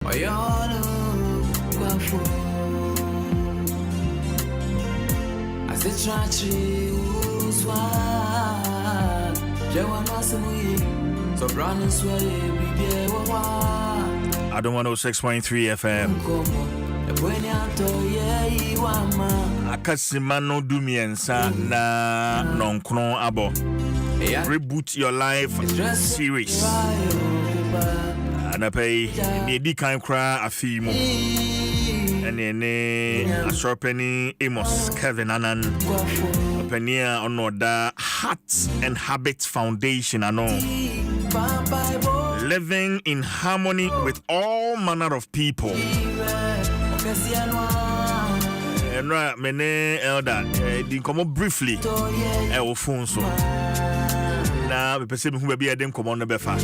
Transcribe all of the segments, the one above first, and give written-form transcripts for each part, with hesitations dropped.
Oyano Quafo as the trachi Uswan Jawana Samui so brown and sway be Adom 106.3 FM. Akasimano Dumiensa na nonkron abo. Reboot your life series. Anapay ni kan kra afimu. Ene Asharpeni Amos Kevin Anan. Openia onoda Heart and Habits Foundation ano. Living in harmony with all manner of people. And mene elder din come briefly e phone so na be pese me hu ba dem come on be fa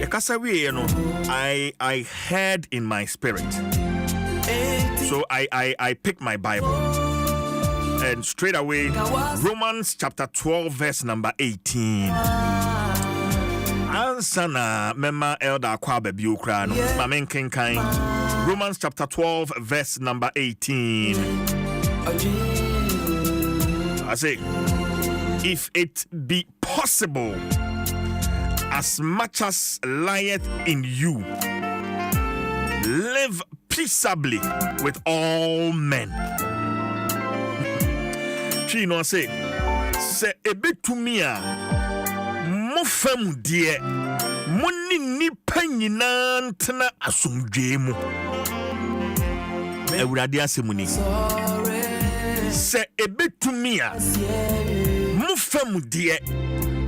e kasa we you know I heard in my spirit, so I picked my Bible and straight away Romans chapter 12 verse number 18. Ansana mema elder kwa baby okra no mamen kenkan Romans chapter 12 verse number 18. I say, if it be possible, as much as lieth in you, live peaceably with all men. She no say ebetumia mofam die monni nipa nyina ntena asomdwe mu ewurade asemuni se ebetumia mofam die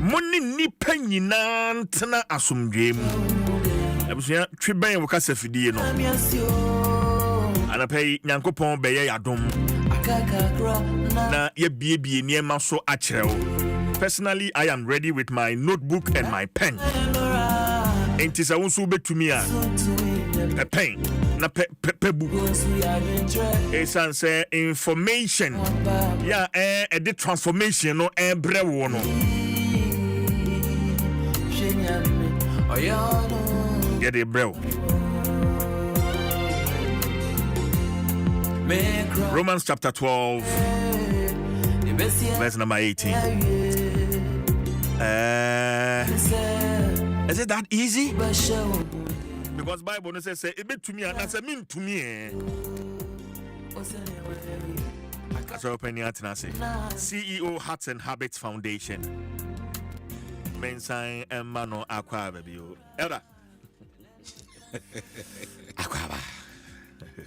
monni nipa nyina ntena asomdwe mu abusia twiban wo kasa fidie no anapay nyankopon beye Adom na ye biebie niema so akyerɛw. Personally, I am ready with my notebook and my pen. And tis a unsu betumi a pen na pe book. It's an information. Yeah, the transformation no brew no. Get a brew. Romans chapter 12, verse number 18. Is it that easy? Because Bible says it be to me and that's a mean to me. That's open your CEO Heart and Habits Foundation. Mensign and Mano Aqua baby. Elder. Aqua.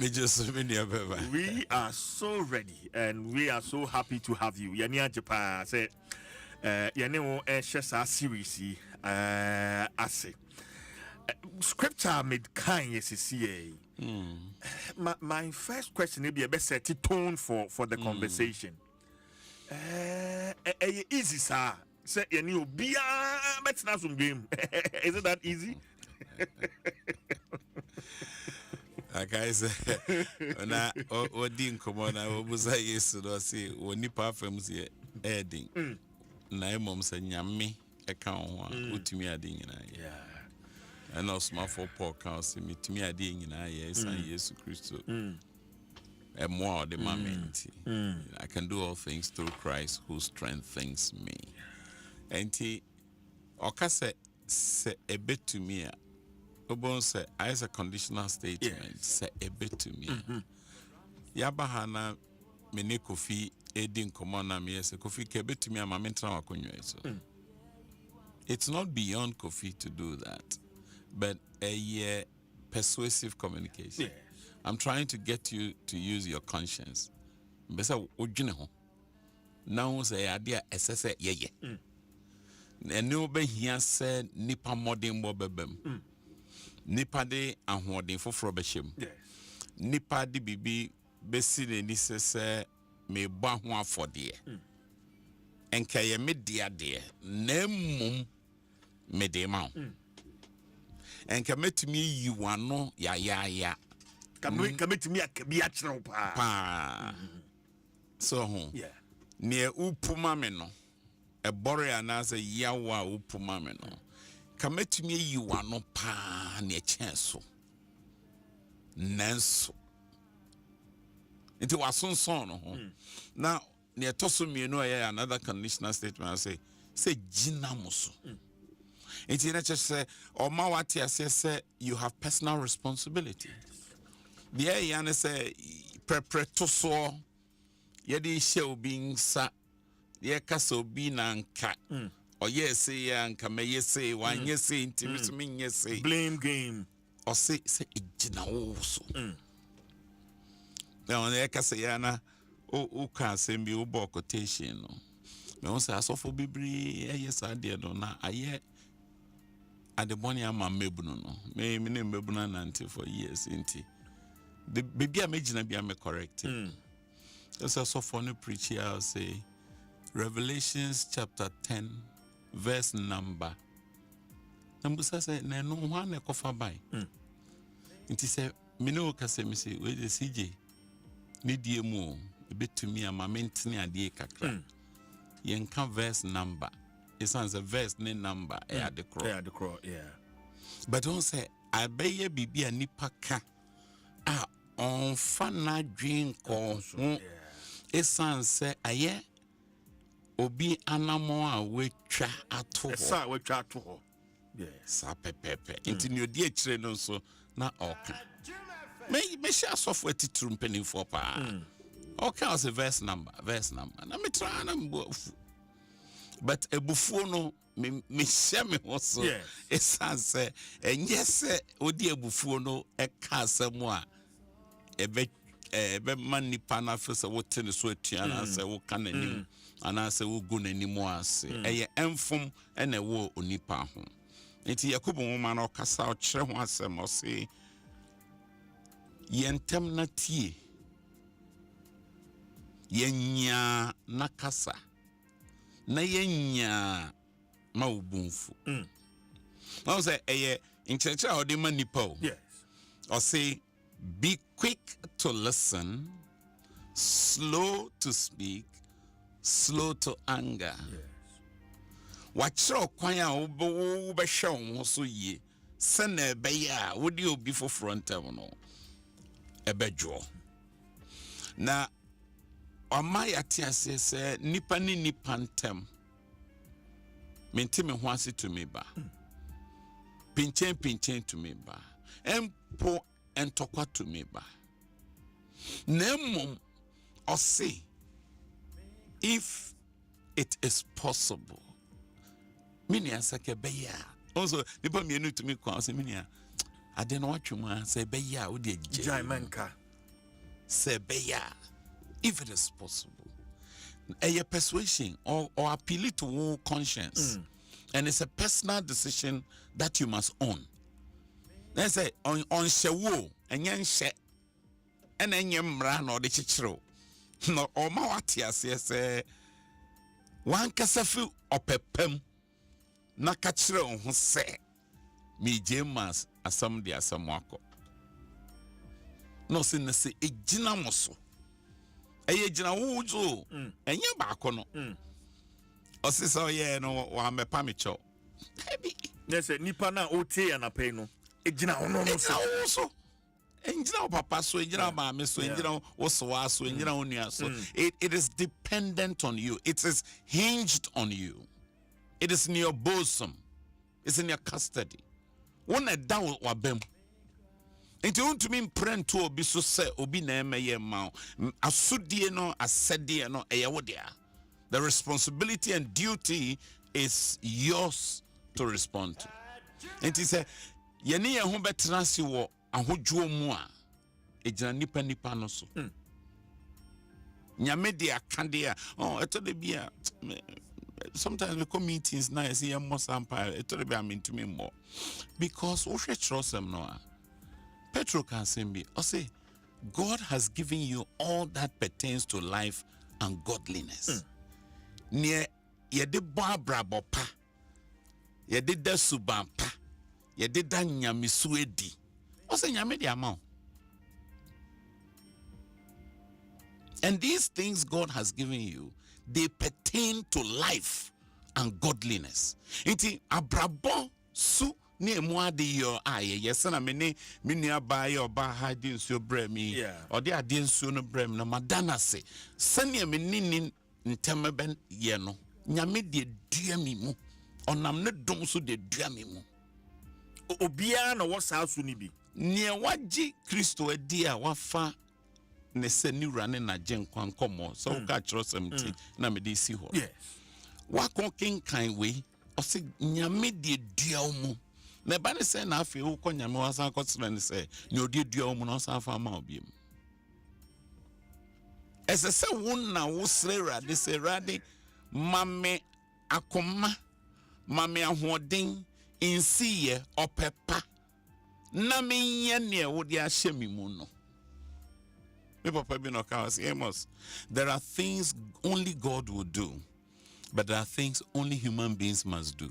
We are so ready and we are so happy to have you. Yani Japan say Yaneo Shesa series ase. Scripture made kind CCA. My first question will be a best set tone for the conversation. Easy sir. Say Yaneo bia bet na some game. Is it that easy? Okay, so na odin komo na obuza Yesu do say woni pa fam se edin na emom se nyame e ka ho a otumi ade nyina yeah and no small for Paul can say mitumi ade nyina ye san Yesu Kristo e mo the moment I can do all things through Christ who strengthens me enti okase se ebetumi a Obon say as a conditional statement say a bit to me. Yabahana mene kofi edin komona me say kofi kebe to me ama mentra wakonyo so. It's not beyond Kofi to do that, but a persuasive communication. Yes. I'm trying to get you to use your conscience. Besa ojine ho. Now say idea esese ye. And no be here said nipa modern bobebem. Nipa de ahoden foforo behiem. Yes. Nipa de bibi besi ne ni sese me bo ho afode. Enka ye media de na mum me de ma. Enka metumi yiwano ya. Kametumi akabi a kyerɛw pa. So ho. Yeah. Ne upuma me no. Ebore anase yawa upuma me no. Kametumi yiwano pa ne chenso. nanso nti wasonson no ho na ne etoso mienu aye another conditional statement I say gina muso nti na say o ma wate ase say you have personal responsibility there yan say prepreto so ye de hye obi nsa ye kasa obi na nka o yes ya nka me yes wan yes nti so me yes blame game o say gina wo so na on ye kasa ya na o ka say bi o bo quotation no me won say asofo bibiri yes ade no na aye adeboni ama mebunu no me ne mebunu na nti for years nti the baby am gina bi am correct so asofo no preach here say Revelations chapter 10 verse number say na no ho na kofa bai nti say me no ka say me say we the CJ ni die mu betumi ama mentene ade kakra yenka verse number it sounds a verse ne number at the cross yeah but don't say I beye bibi anipa ka on fana dream ko it sounds say aye obi anamo a wetwa ato esa wetwa ato ho yes sa pepepe inti ne odi akire no so na oka me sha software titrum penny for pa okay as a verse number na me try na mbo but ebufuo no me share me also esan say enye se odi ebufuo no e ka asem a ebe manipa na fese wote ne so atua na say wo ka nanim ana say wo gu nanim ase eye emfom ene wo onipa ho enti yakobo nwoma na okasa o kire ho asem o say yentem na tie yenya nakasa na yenya ma ubunfu I say eye in church o de manipa yes or say be quick to listen, slow to speak, slow to anger. Yes. Watch your kwanya ube show so ye. Sene beya would you be for front no ebejo. Na amaya tiase se nipa ni nipantem. Mentime hwase to me ba. Pinchen to me ba. Empo entokwa to me ba. Nemom or say if it is possible. Mini asake beya. Also, nipa mienu to me kwa say mini I don't know what you want say beya wo de jaimanka. Say beya if it is possible. A persuasion or appeal to your conscience. And it's a personal decision that you must own. Let's say on shewo and yan she and then yamra no de chichiro. No or mawatia say one kasafu opepem na kachiro ho say me jemas asam de asamwako. No sin say ejina moso. Eye jina wujo enye baako no osisa ye no wa mepa mecho yes nipa na otie anape no ejina ono no so enjina papa so enjina ma me so enjina wo so aso enjina onua so it is dependent on you, it is hinged on you, it is in your bosom, it's in your custody. One a down wa bem enti untumi mprento obi so se obi na emeye ma asudie no asedie no eye wo dia. The responsibility and duty is yours to respond to. Enti se yene ye ho betena si wo ahodwo mu a ejina nipa no so nyame de akade a eto de bia sometimes we come meetings na see am sampa eto de bia mentumi mo because wo hwe trosem no a Petro can say me, or say, God has given you all that pertains to life and godliness. Near ye did barbara bopa, ye did the subampa, ye did danya misuedi. Or say yamedi amount. And these things God has given you, they pertain to life and godliness. Iti abrabo su ne mu ade yo aye yes na me ne me nua ba ye oba ha de nsuo brɛ mi o de ade nsuo no brɛ mi na madana se sane me nini ntɛm ben ye no nyame de dua mi mu onam ne dom so de dua mi mu obia na wo saa so ni bi ne waji Kristo adi a wafa ne se ni wura ne na genkwan komo so ka kyerɛ 17 na me de si ho yes wakɔ kenkan we ɔse nyame de dua mu na ba ne se na afi wo kɔ nyame wasa akɔsra ne se ne odi dua mu na ɔsa fa ma obiem ɛsɛ sɛ wo na wo srɛ Awurade sɛ Awurade mame akoma mame ahoɔden insiye opepa na menye ne wo de ahyɛ me mu no me papa bi no ka say Amos, there are things only God will do, but there are things only human beings must do.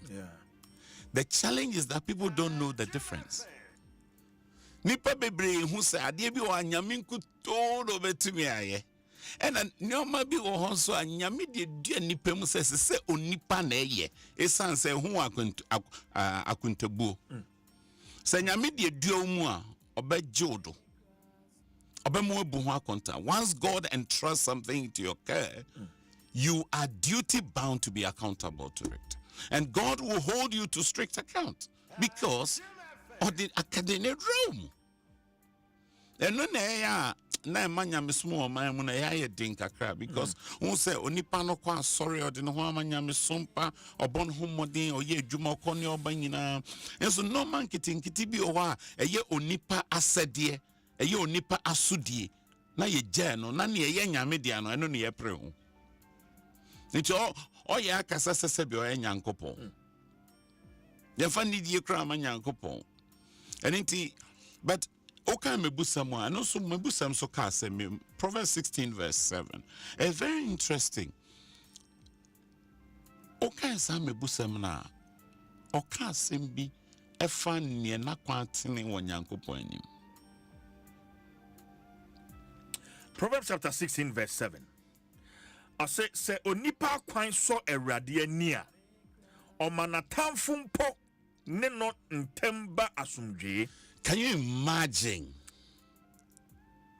The challenge is that people don't know the difference. Nipa bebre hu say ade bi wa nyame nkuto do betumi aye ena nyoma bi wo ho so anyame de dua nipa mu se onipa na eye esan se hu akuntabuo se nyame de dua mu a obegyodo obemu abu ho akonta. Once God entrusts something into your care, you are duty bound to be accountable to it, and God will hold you to strict account because of the academic realm. And no na manya mismo man mun ya ye din kakra because won say onipa no kwa sorry o de no ho amanya misompa obon ho modin o ye adwuma ko ne oba nyina enso no man kitinkiti bi o ha eye onipa asede eye onipa asudie na ye gya no na ne ye nyame dia no eno ne ye pre ho nti o ye akasa sese bi o ye nyankopon ye fa ni die kra ma nyankopon enti but okay, mebusam and also mebusam so ka say Proverbs 16 verse 7. It's very interesting. Okay, sa mebusam na oka sembi efa ne na kwantene wo Nyankopon anim. Proverbs chapter 16 verse 7. I say onipa kwan so Awurade ani a omanatamfo mpo ne no ntemba asumdwe. Can you imagine?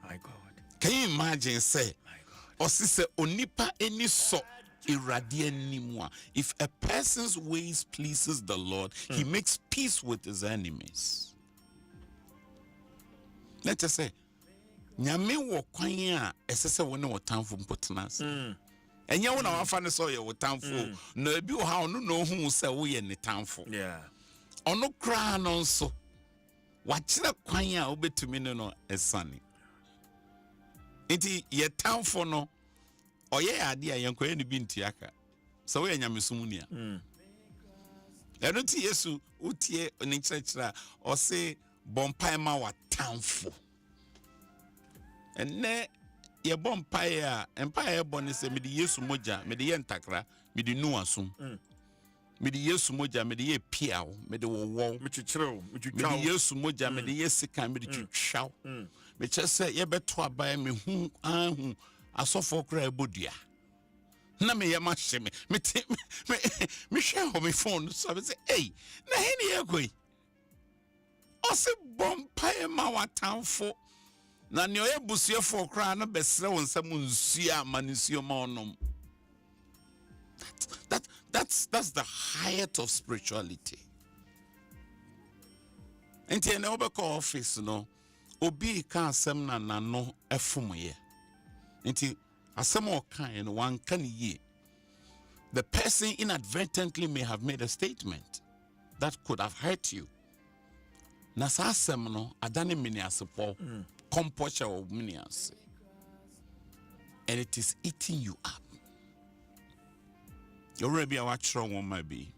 My God. Can you imagine say? My God. Or say onipa eni so iradi anymore. If a person's ways pleases the Lord, he makes peace with his enemies. Let us say, nyame wo kwan a esese wo ne wo tamfo mpotnas. Enya wo na wafa ne so ye wo tamfo. Na ebi wo ha ono no hu se wo ye ne tamfo. Yeah. Ono kra no nso wachira kwan a obetumi no esane enti ye tamfo no oye ade a yenkoye ne bi ntiaka so we nyamesumunia eno ti Yesu utie ne kyerɛkyerɛ o se bompai ma wa tamfo enne ye bompai a empire bone se me de Yesu moja me de ye ntakra me de nu asum me de Yesu moja me de ye piawo me de wo me chichiro me de Yesu moja me de ye sika me de twitwaw me kyerɛ ye beto abae me hu ahu asofo kra ebodua na me ye ma hye me hwe ho me phone so be say hey na he ne ye koi o se bompa ma watamfo na ne oye busuefo kra na besre won nsam nsuo amanisio ma onom. That's the height of spirituality. Enti ene obeko office no obi ka asem na nano efumuye. Enti asem o kan no wan kan ye. The person inadvertently may have made a statement that could have hurt you. Na sa asem no adane mini asepo kompocha of mini ase. And it is eating you up. You're already a watcher one might be.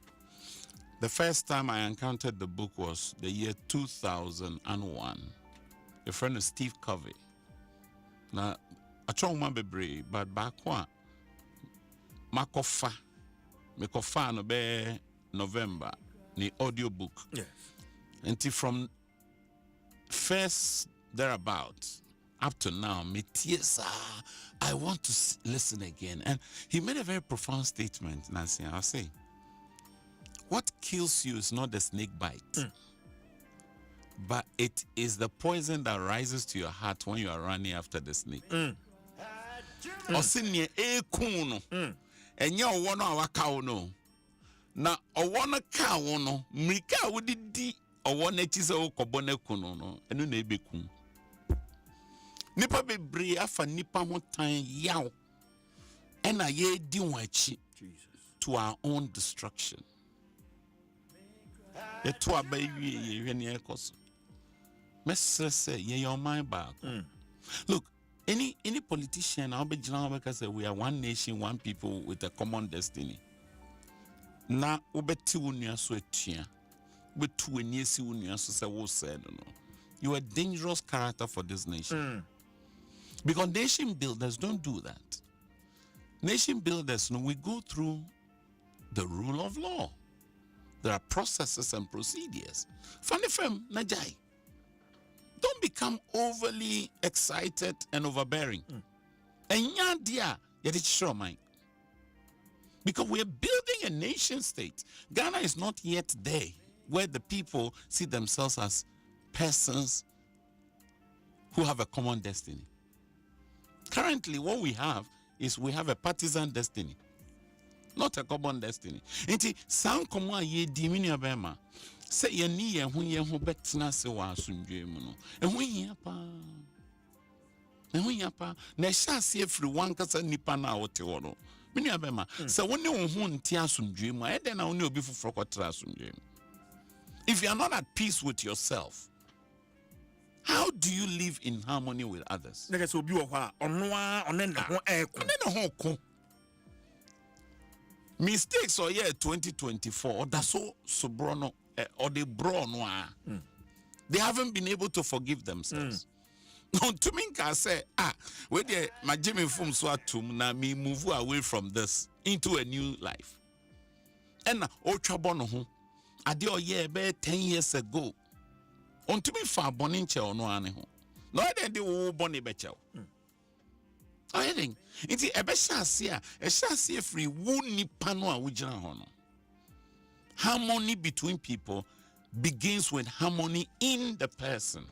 The first time I encountered the book was the year 2001. A friend is Steve Covey. Now, I try one be but back one, Makofa no be November, the audio book. Yes. Until from first thereabout up to now, me tears I want to listen again. And he made a very profound statement, Nancy. I'll say, what kills you is not the snake bite, but it is the poison that rises to your heart when you are running after the snake. Osinie ekuno. Enye owo no awaka no. Na owo no ka wo no, mrika wo didi owo na chi se wo kobo na kuno no, enu na ebeku. Nipa bebre afa nipa ho tan yaw. Ena ye di won achi to our own destruction. Ye to abayi ye hwe ne ekoso. Mesre say ye your mind back. Look, any politician I'll be say we are one nation, one people with a common destiny. Na ubeti unua so etua. Betu eniesi unua so say wo said no. You are a dangerous character for this nation. Because nation builders don't do that. Nation builders, no, we go through the rule of law. There are processes and procedures. Funny fem najai. Don't become overly excited and overbearing. And dia yet mind. Because we're building a nation state. Ghana is not yet there where the people see themselves as persons who have a common destiny. Currently, what we have is we have a partisan destiny, not a common destiny. Inti san komo ye di mini abema. Say ye ni ye ho betena se wa asundwe mu no. Ehun hia pa. Ehun hia pa. Na sha se efiri wan kasa nipa na wote wo no. Mini abema. Se woni wo ho nti asundwe mu, e de na woni obi fufuro kotra asundwe mu. If you are not at peace with yourself, how do you live in harmony with others? Mistakes or year 2024, that's so sobrono or they bro noa. They haven't been able to forgive themselves. No, to me, I say, where the my Jimmy from Swatum na me move away from this into a new life. And Ochabono, I did a year 10 years ago. On to me far boninche or no ane ho. No, I didn't do bonny bechow. I think it's a beshasia free wooni panoa wujana hono. Harmony between people begins with harmony in the person.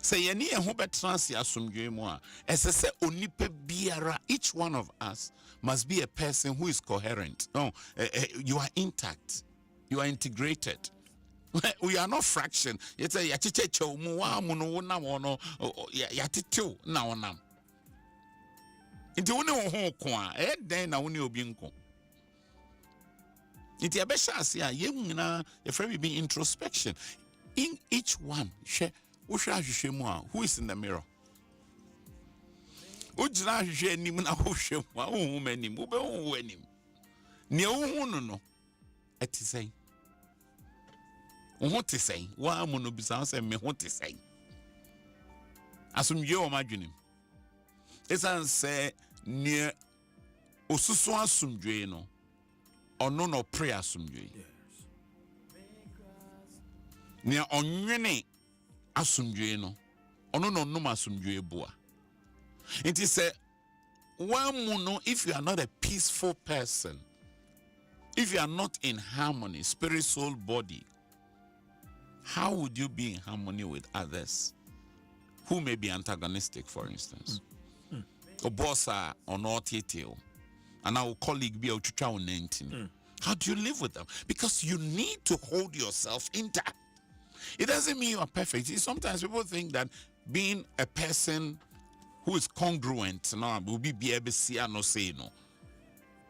Say ye ni ho betransi asomdwe mu a ese se onipa biara, each one of us must be a person who is coherent. No, you are intact. You are integrated. We are not fraction. It's a yachichecho muwa muno na wono yatito na wonam. Inti woni wo ho ko a den na woni obi nko. Inti abesha ase a ye nyina ye frɛ be introspection. In each one, who is in the mirror? Ujira hwehwe anim na hwehwe mu a wo hu anim, wo be hu anim. Ne wo hu no eti sei. What to say? Why mono bisa say me what to say? Asumdwe o madwenem. Esan say ne osusu asumdwe no. Ono no pray asumdwe. Ne onwene asumdwe no. Ono no num asumdwe boa. It is a one mono if you are not a peaceful person. If you are not in harmony, spirit, soul, body, how would you be in harmony with others who may be antagonistic, for instance? Or boss or not and our colleague be out. How do you live with them? Because you need to hold yourself intact. It doesn't mean you are perfect. Sometimes people think that being a person who is congruent, will be able to see and no say no.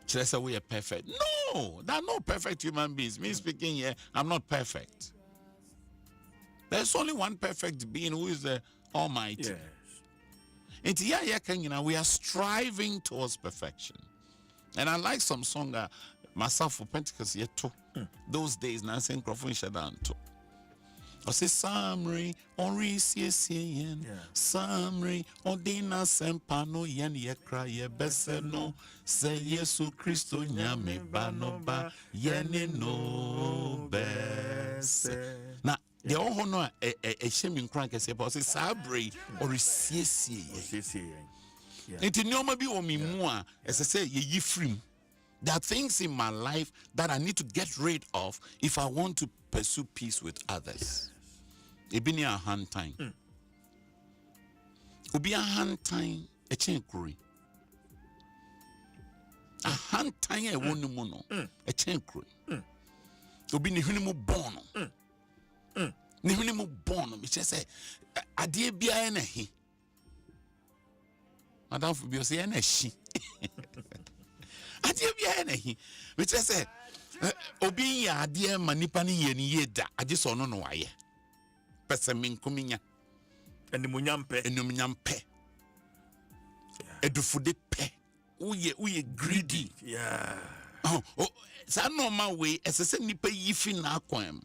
Just say we are perfect. No, there are no perfect human beings. Me speaking here, I'm not perfect. There's only one perfect being who is the Almighty. Yes. We are striving towards perfection. And I like some song myself for Pentecost yet too. Those days Nancy Crawford Shadan too. I say Samri on Risian Samri on Dina Sempano Yen ye cry ye beseno say Yesu Christo nyame banoba yene no bese. Now the all no a shame crank say but say Sabri or Risian. It nyoma bi o mi mu a say ye yifrim There are things in my life that I need to get rid of if I want to pursue peace with others. Ebini a hand time. Obi a hand time a chain curry. A hand time a one mono a chain curry. Obi ni hunimu bono. Ni hunimu bono. Me say adie bia na he. Madam for be say na she. Adie bia na he. Me say obi ya adie manipa ni ye ni yeda. Age so no no waye. Pese minkuminya. Enumunyampe. Edufude pe. Uye greedy. Yeah. Oh, sa normal way esese nipa yifi na akwam.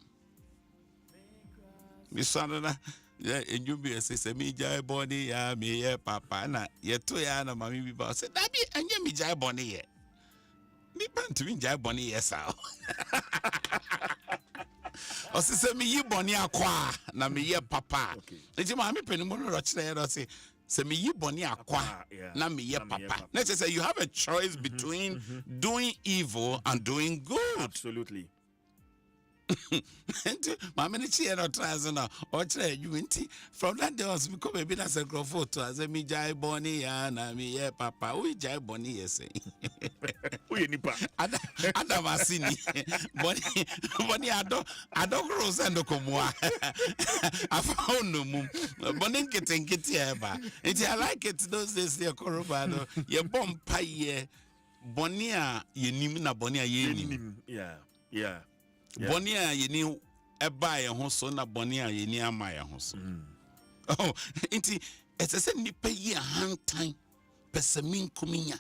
Mi sanana enjubi esese mi jai boni ya mi ye papa na ye to ya na mami bi ba say dabi anye mi jai boni ye. Mi pantu mi jai boni ye sa. Osese mi yi boni akwa na mi ye papa. Enti mami penimu no ro kire ro say se me yi boni akwa na me ye papa. Let's say you have a choice between doing evil and doing good. Absolutely. Mama ni chi no trans na o kire adwumenti from that day was become a bit as a photo as me jai boni ya na me ye papa. We jai boni ye say. We nipa. Adam asini boni ado cross and komwa. I found no mum. Boni nkete eba. I like it those days there korobado. Ye bom pa ye boni a ye nim na boni a ye nim. Yeah. Boni a ye ni eba ye ho so na boni a ye ni ama ye ho so. Oh, inti etese nipa yi a hantan pesamin kuminya.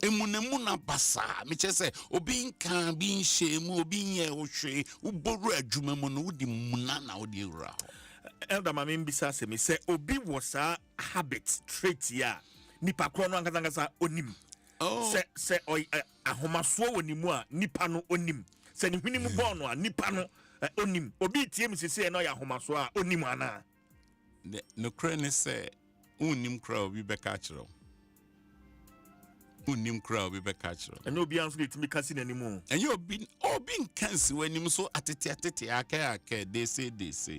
Emunemu na basa me chese obi nka bi nhemu obi nye ohwe uboru adwuma mu no wodi muna na wodi ewura ho. Elder mama mbisa se me say obi was a habit trait ya nipa kro no ankasa onim. Oh. Se ahomaso wonimu a nipa no onim. Se ni hwini mu bɔ no a nipa no onim. Obi tie mi sese no ya ahomaso a onim ana. No krene say unim kra obi beka kyerɛ. Unim kra obi beka kyerɛ. And obi anso dey timi kasi n'animu. And you obi nkansi wanim so atete ake they say.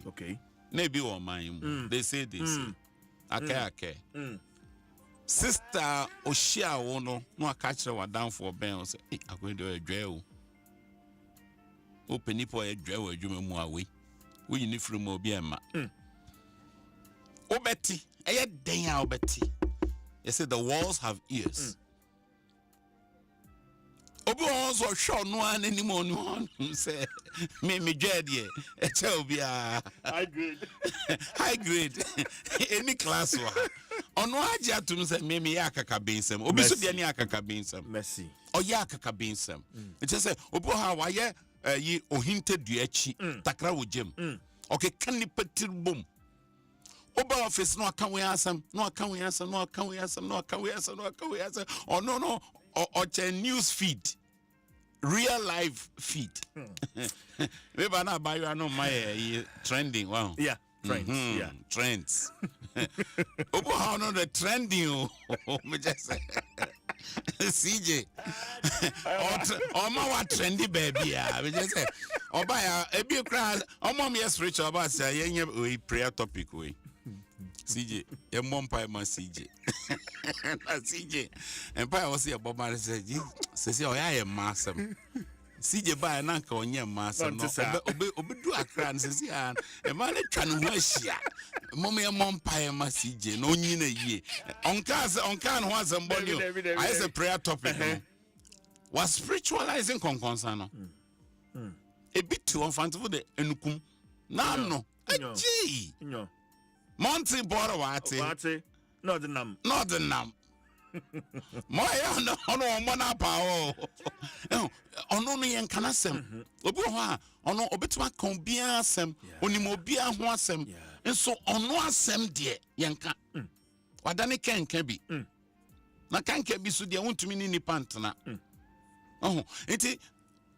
Okay. Na bi wo man they say. Ake. Sister Oshia wo no aka kyerɛ wadan for ben say akodo adwa o penipo adwa wo adwuma mu awe wo yini firi mu obi ema obeti eye den a obeti you say the walls have ears obi also show no an anymore no say me dwade e tell obi a high grade any class wa ono age atum say me ya akaka bensem obi so de ani akaka bensem Mercy o ya akaka bensem it say obi ha wa ye yi ohinte duachi takra wo gem okay kan ni patir bom oba office no aka we asem oh no or news feed real life feed we ba na buy you no my trending wow yeah trends trends obo how no the trending me just say CJ o ma wa trendy baby ah me just say oba ya ebi kra o mom yes rich oba say yenye prayer topic we CJ your mom pay ma CJ na CJ empire was your bob man say o ya masem CJ ba na ka onye masem no obedu akra na say ah e ma na twa no ho ahia mom your mom pay ma CJ no onyi na yie onka no ho asem body I say prayer topic no was spiritualizing konkonsa no e bit to unfantiful the enukum na no aji Monty boro wate not the nam Moya no na pa o ono no yen kana sem obi ho a ono obetuma kan bia asem onimo obi ho asem nso ono asem de yen ka wadane kenka bi na kanka bi so de wontumi ni pantena enti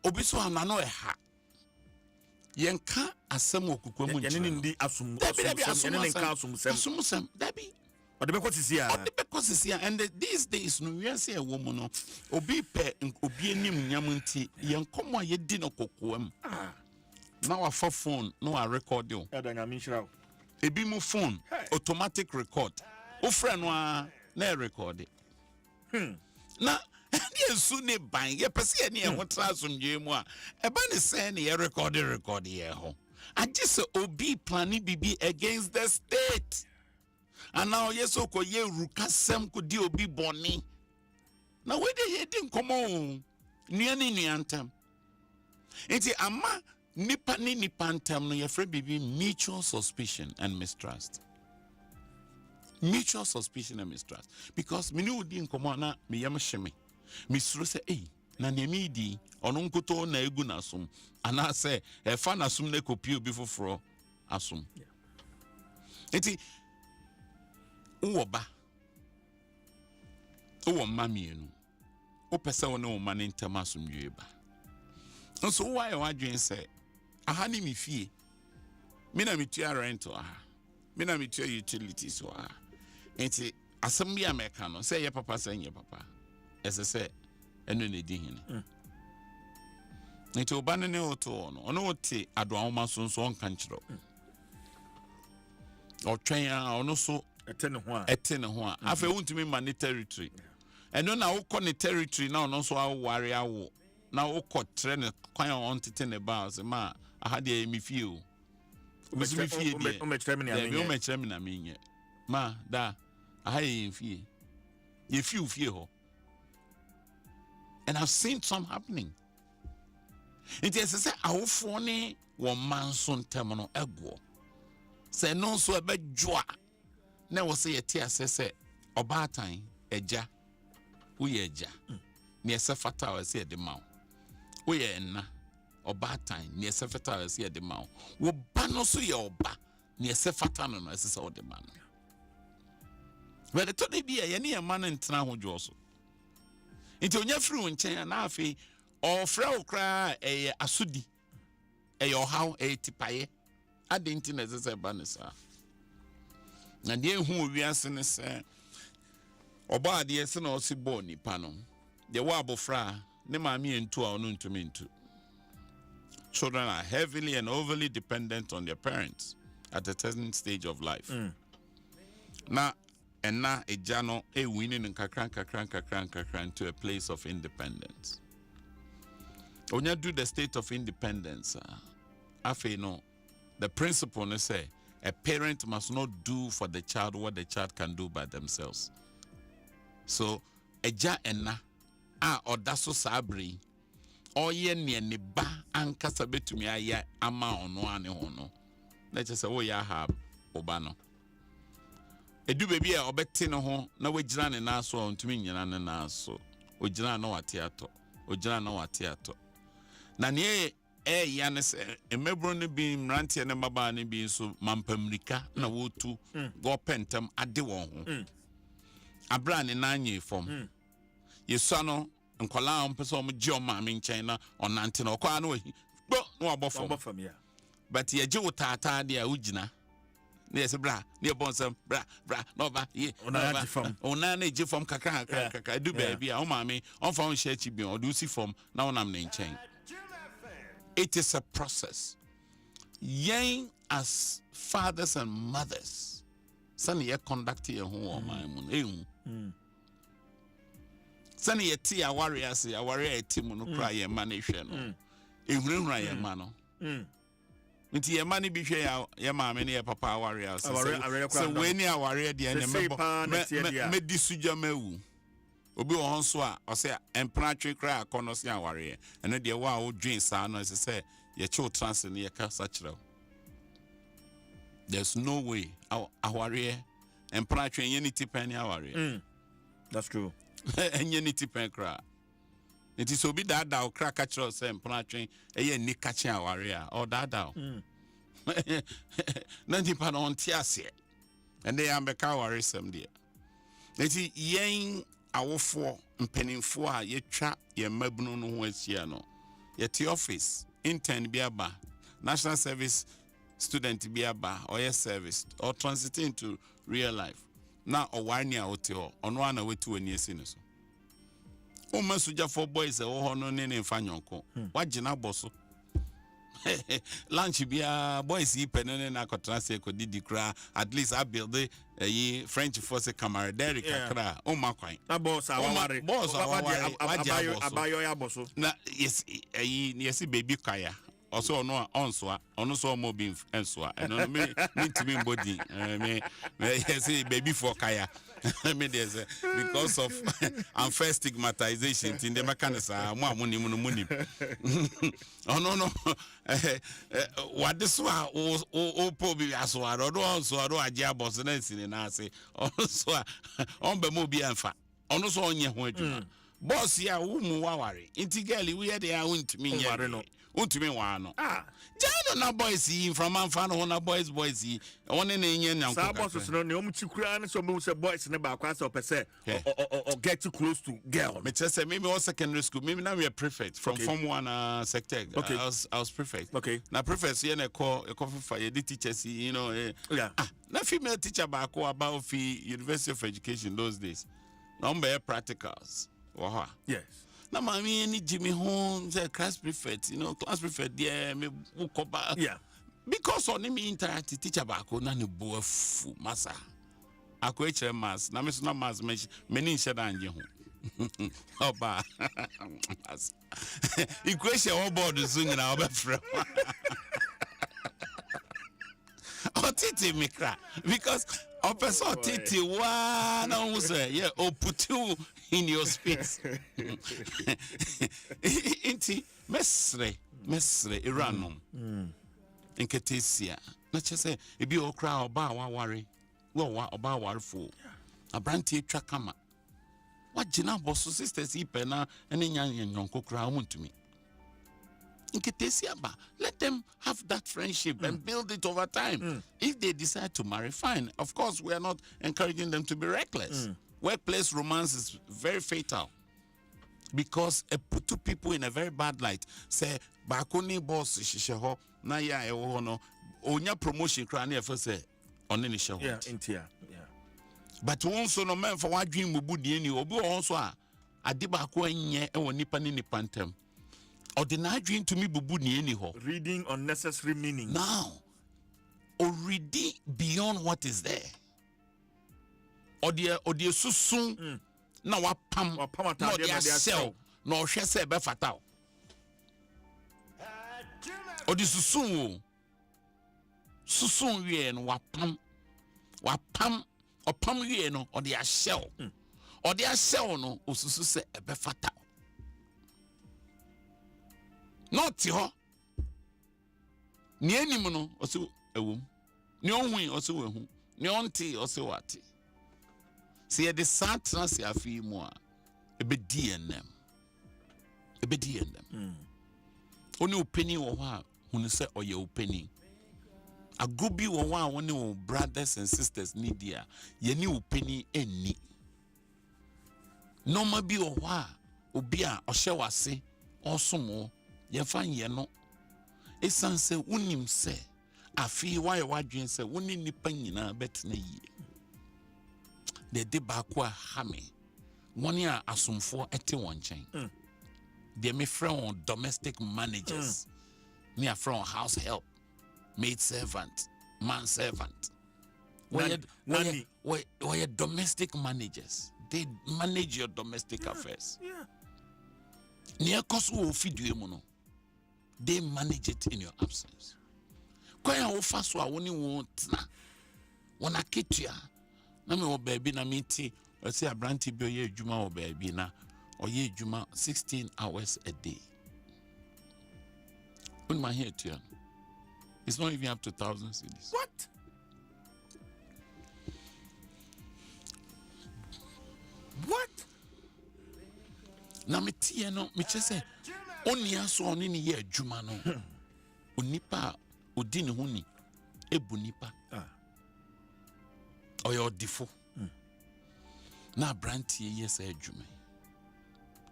obi so anano ha yen ka asem okukwa mu nchi ndi asum sem dabi Ode be kwotisia. Ode be kwotisia and these days no we say a woman no obi pe obi anim nyam nti ye nkomo ye di no kokoam. Now a phone no a record you. Ada nyame nhyira wo. Ebi mu phone automatic record. O friend no na record it. Na ye su ne ban ye pese ne ho transomdwe mu a e ba ne say ne record ye ho. I just obi planning bibi against the state. And now yes oko ye rukasem ko di obi boni. Now where they didn't come on ni antem. Enti ama nipa antem no ye free bibi mutual suspicion and mistrust. Mutual suspicion and mistrust. Because me no di nkomo na me yam hye me suro se na nemi di ono nkoto na egu na som ana se e fa na som na kopi obi foforo asom. Enti uwo ba uwo mamienu o pese wona o mane ntem asomdwe ba nso wo aye wadwen se aha ni mi fie me na metua rent aha me na metua utilities aha enti asem bia meka no se ye papa se nye papa ese se eno ne di hene enti oba ne oto no ono ote adoawoma so nso on kan kiro o twen a ono so etene ho a afa wuntumi ma ne territory eno na wo kɔ ne territory na ono so aware awo na wo kɔ tre ne kwan on tete ne ba se ma aha de mi fie o mi fie de o me kyerɛ me na me nye ma da aha ye fie ye fie ho. And I've seen some happening. It is say awofo ne wo manso ntem no ego se no so ebe joa na wo se yeti asese obatan eja wo ye eja ne ese fata wo se de mawo wo ye enna obatan ne ese fata wo se de mawo wo ba no so ye oba ne ese fata no ese se wo de ma no but the to be ye ne ye man ntena ho dwo so nti onya firi wo nkyɛn na afi ɔfrɛ wo kra asudi ɔhaw tipaye adenti na zese ba ne sa na de hu owiase ne sɛ ɔba ade se na ɔsi bɔ nipa no de wa abofra ne maame entu a ɔno ntumi ntu. Children are heavily and overly dependent on their parents at a certain stage of life. Na ena ejano winning kakran to a place of independence. When you do the state of independence, afe no, the principle is say a parent must not do for the child what the child can do by themselves. So eja ena odaso sabri oye ne ba ankasa betumi aya ama ono ane ho no. Let's just say wo ya have obano. Edu baby a obete ne ho na wagira ne na so ontumi nyina ne na so ogira na wate ato ogira na wate ato na ne ya ne se emebro ne bi mrantie ne baba ne bi so mampamrika na wotu go pentem ade won ho abra ne na anye fom yesu no nkola ompese om gye o ma me nchen na onante na okwa na ohi gbo na obofom ya but ye gye wotata de a ugina. Yes, bra, near bonsam, bra, no ba, ye, ona na je from kaka, do baby, oh mammy, on found shetty be or do see from now I'm name chain. It is a process. Yang as fathers and mothers, Sunny a conduct your home, my moon. Sunny a tea, a warrior, say a warrior, Timono cry a manation. A room ryan mano. Nti ye mani bi hwe ya maame ne ya papa warrior so when ya warrior de na me di suja mawu obi wo honso a o se empra twe kra akono se ya warrior eno de wa wo dwen sa no se ye che trans ne ye ka sa kire. There's no way a warrior empra twe ye ni tipen ya warrior. That's true. Enye ni tipen kra. It is obi dada o crack at your same planting a ni catching a warrior or dada. Nanti pan on tiasia and they are becawari some dear. It is yang our four and penning for ye trap ye mabno no wesiano. Yet your office intern be a bar, national service student be a bar or your service or transiting to real life. na owani a wote ho ono ana wetu ani esi ne so o masuja for boys e wo ho no ne ne mfa nyonko wagina boso lunch bia boys yi penene na kotra se ko didi kra at least I build the French force camaraderie kakra o makwan na boss aware boss aware abayo ya boso na yes baby kaya also no ono so mo bi ensoa eno me timi body me yes baby for kaya me there's because of unfair stigmatization in the mechanism mo amuni oh no what this one o pobi aso aro so aro agia boss na nsini na ase also on be mo bi enfa ono so onye ho adwuma boss ya wo mu waware inti girl we here dey untimi nyare no untimi wa no jano na boys yi from amfa no na boys yi one na enye nyanko sa boss no ne omchikura ne so me say boys ne ba kwa so pese or get too close to girl me tell say maybe all secondary school maybe now we are prefect from form 1 sector I was prefect na prefect here na call for the teachers you know na female teacher ba ko about University of Education those days number practicals yes na mami ni Jimmy home say class prefect you know class prefect there me ukoba because on me interact teacher ba ko na ne boafu masa akwa mass na me so na mass me ni nhyeda anje ho oba equation on board so nyina obefra otiti mikra because a person otiti wa na who say yeah or put you in your space inti mesre iranum inketesia na chese ebi okra oba waware wa oba warefo abranti twa kama wagina boso sisters ipena ene nyanyonko kra omuntumi inketesia ba let them have that friendship and build it over time. If they decide to marry, fine. Of course, we are not encouraging them to be reckless. Workplace romance is very fatal because it put two people in a very bad light. Say, bakoni boss shisheho na ya ewo no onya promotion kra na first say on any show. Yeah, intia. Yeah. But once no man for what dream mubu die ni obi onso a adiba ko enye e woni pa ni pantem. Ordinary dream to me bubu ni any ho. Reading unnecessary meaning. Now, or reading beyond what is there. Or the susun na wapam no dia sell no hwe se be fatal. Or the susun wie no wapam opam wie no or dia shell. Or dia shell no osusu se be fatal. Not ho ni anim no oso ewom ni ohun oso wehu ni onti oso wati se the satras afi mu a ebedi enem oni openi wo ho a hunu se oye openi agobi wo ho a woni wo brothers and sisters need dia ye ni openi enni normal bi wo ho a obi a ohye wase osomo ye fan ye no esanse unim se afi why wadwen se woni nipa nyina betena yie de ba ko a hame woni a asomfo ete won chen de me friend domestic managers me a friend house help maid servant man servant where domestic managers they manage your domestic affairs near cost wo fidue mu no they manage it in your absence. Kwaya wo faso a woni wo tna. Wona ketua. Na me wo baby na meti, o say abranti bi oye adwuma wo baby na oye adwuma 16 hours a day. When my here to it's not even up to 1,000 cedis. What? Na meti no me chese oni aso oni ni ye adwuma no onipa odi ne ho ni ebu nipa oyo odifo na branti ye se adwuma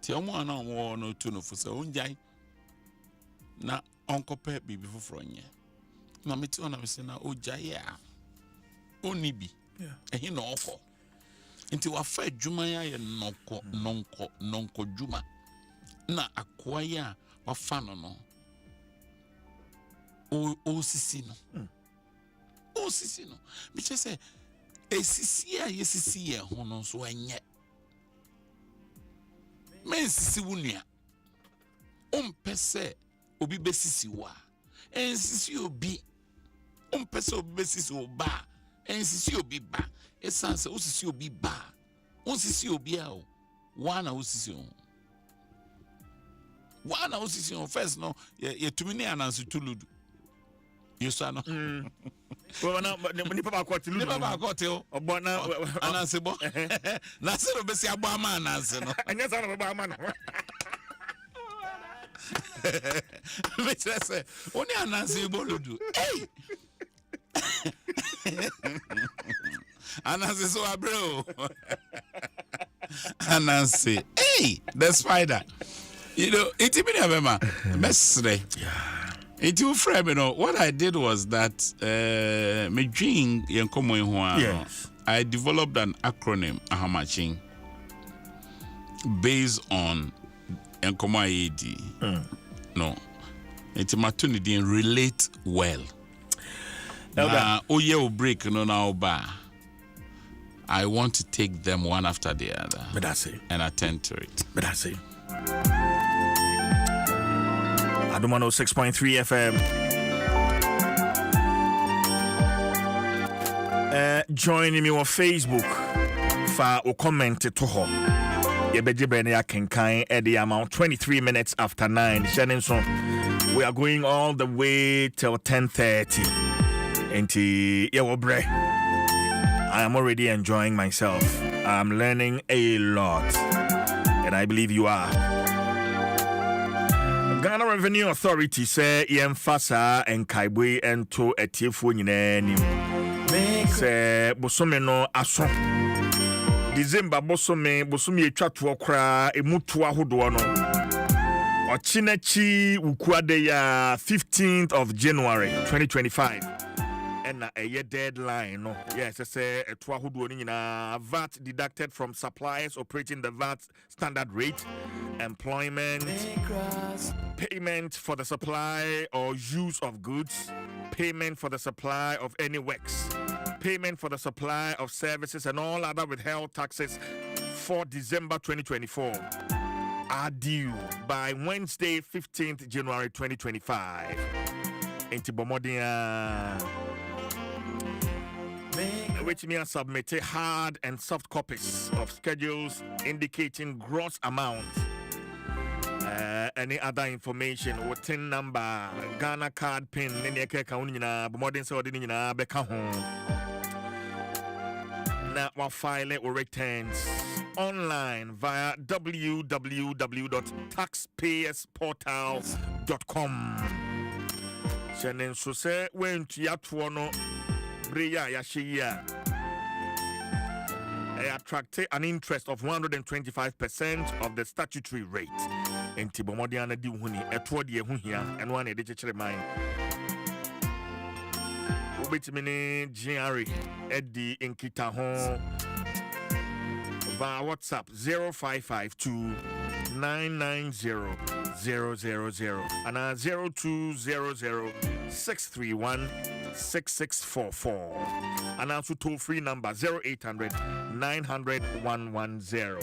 ti omo ana wo no tu no fo se onjai na onkope bibi foforo nye na meti ona me se na ojai a oni bi ehi na ofo Inti wafa adwuma ya ye nonko dwuma na akoa ya wafa no o sisi no me say esisi a yesisi ye ho no so enye men sisi wunua ompese obi besisi wa ensisi obi ompese obi besisi oba ensisi obi ba esanse osisi obi ba osisi obi a o wana osisi on first no ye tumi ne anansi tuludu yeso no well na nipa ba kwati lu nipa ba kwati o obo na anansi bo na se no besi abo ama anansi no anya sa no ba ama no me say oni anansi boludu hey anansi so abro anansi hey the spider you know it me remember mesre it you frame, you know what I did was that me dream yenkomo ho yes. I developed an acronym ahamachin based on yenkomo AD no it matuni din relate well na oye o break no na oba I want to take them one after the other but that's it and attend to it but that's it Adom 106.3 FM. Joining me on Facebook for a comment to her. Yebejibene Akenkai at the amount 23 minutes after 9. We are going all the way till 10:30. I am already enjoying myself. I'm learning a lot. And I believe you are. Ghana Revenue Authority say yemfasa enkaibwe ento etiefo nyina nim say bosome no aso December bosome etwato okra emutu ahodo no ochinachi ukuade ya 15th of January 2025 and a deadline no yes say eto ahodo ni nyina VAT deducted from suppliers operating the VAT standard rate employment payment for the supply or use of goods, payment for the supply of any works, payment for the supply of services and all other withheld taxes for December 2024 are due by Wednesday 15th January 2025. Intibomodia which means submit hard and soft copies of schedules indicating gross amount. Any other information or tin number, Ghana card pin, modern Saudi beka home. Now we'll file it or returns online via www.taxpayersportal.com. Shannon so say went to Yatuano Bria Yashia. Attracted an interest of 125% of the statutory rate. And Tibomodiana di huni, etwadi hunia, and one edited mine. Ubitimini Giari, Eddie in Kitahon via WhatsApp 0552 990 000 and 0200 631 6644 and also toll-free number 0800 900 110.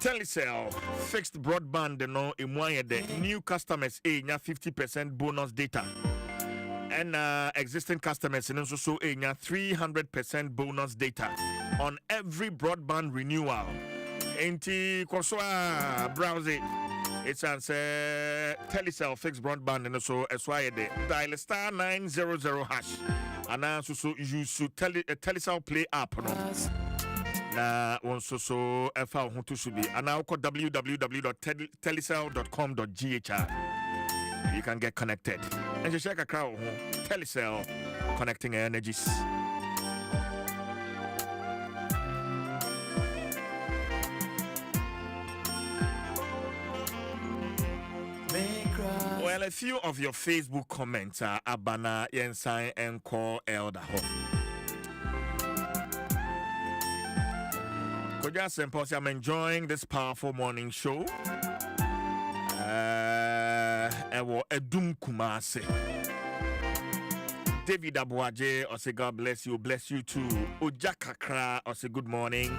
Telecel fixed broadband no imwaye de new customers nya 50% bonus data and existing customers and also nya 300% bonus data on every broadband renewal. Enti koswa browse it's answer Telecel fixed broadband and also eswaye de dial star 900 hash and also use Telecel Play app no. Na also so FL Huntu should be and now call www.telecel.com.ghr. You can get connected. And just check a crowd Telecel connecting energies. Well, a few of your Facebook comments are Abana Yensan and Call Elder Home. Just simple. I'm enjoying this powerful morning show. Ewo Edum Kumase. David Abuaje, I say God bless you too. Ojakakra, I say good morning.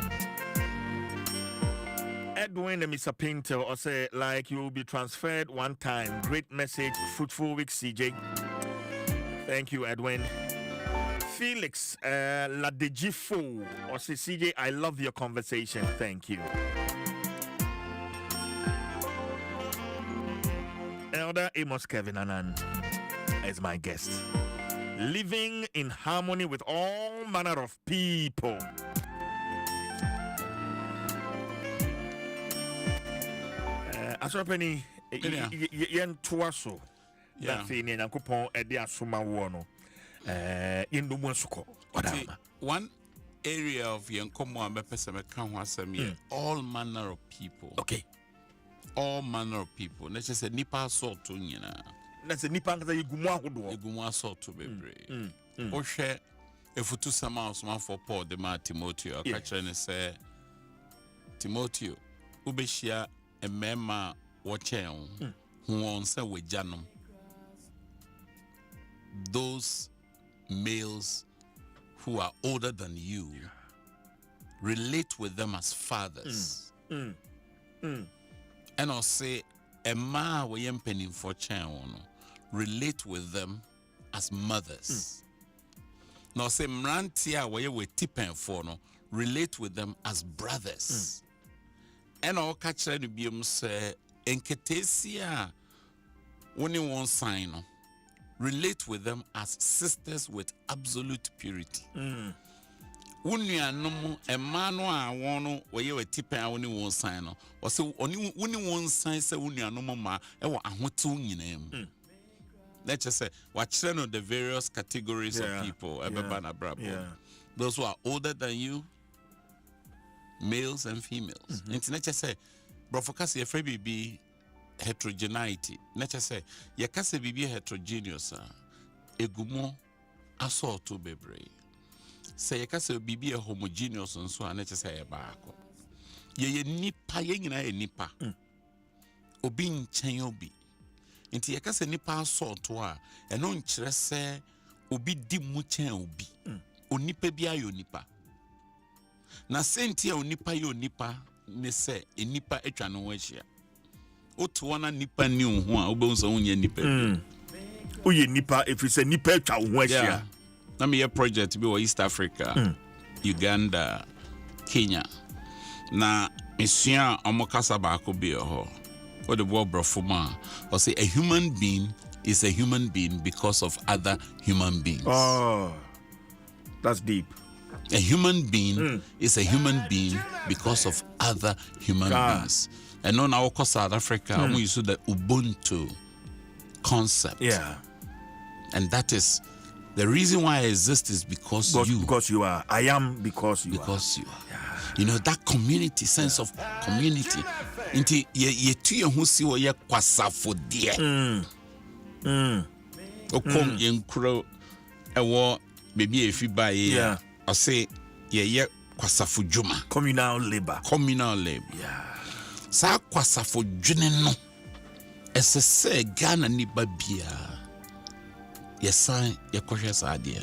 Edwin and Mr. Pinto, I say like you will be transferred one time. Great message, fruitful week, CJ. Thank you, Edwin. Felix Ladejifo, I say CJ, I love your conversation. Thank you. Elder Amos Kevin Anan is my guest. Living in harmony with all manner of people. Asopeni yen Dwaso. That thing in Yankopon edi asoma wo no. One area of Yankomo and Bepesame all manner of people. Okay. All manner of people. Let's just say Nipa sort to Nina. That's a Nipa that you Gumwa sort to be brave. Or share if we 2 summers for Paul the man Timothy or catch and say Timothy Ubeshia a mema watching who wants a with Janum. Those males who are older than you, relate with them as fathers. And I'll say, a ma we penning for channel, relate with them as mothers. Now say mrantia we tipen for no, relate with them as brothers. And I'll catch any beam say, enketesia, only one sign. Relate with them as sisters with absolute purity. Unia no a man wano where you were tipping only one sign or so only one sign say unia no ma ewa ahotu nyinem. Let's just say watch the various categories of people those who are older than you, males and females. Let's just say bro focus your free be heterogeneity. Let's just say ya kase bibi heterogeneous egumo assault to bebre. Say ya kase bibi homogeneous and so let's just say ya baako. Ye nipa ye nyina ye nipa. Obi nchen obi. Nti ya kase nipa assault a eno nkyere se obi di mu chen obi. Onipa bi ayo nipa. Na senti ya onipa yo nipa ne se enipa etwa no wahia. Otwana nipa ni ho a obunso unye nipa uye nipa if it's a nipa twa ho ahia na me project bi wo East Africa Uganda Kenya na mesua omokasa ba ko bi ho what the world brofuma or say a human being is a human being because of other human beings. Oh, that's deep. A human being is a human being because of other human beings. And on our South Africa, we use the Ubuntu concept. Yeah. And that is the reason why I exist is because you are. I am because you are. Because you are. Yeah. You know, that community, sense of community. Inti ye tu who see what ye kwasa for dear. Okom yenkro ewo baby if you buy I say ye kwasa for juma. Communal labor. Yeah. Sa kwasafo dwene no esese Ghana ni babia yesan yekohwe sa ade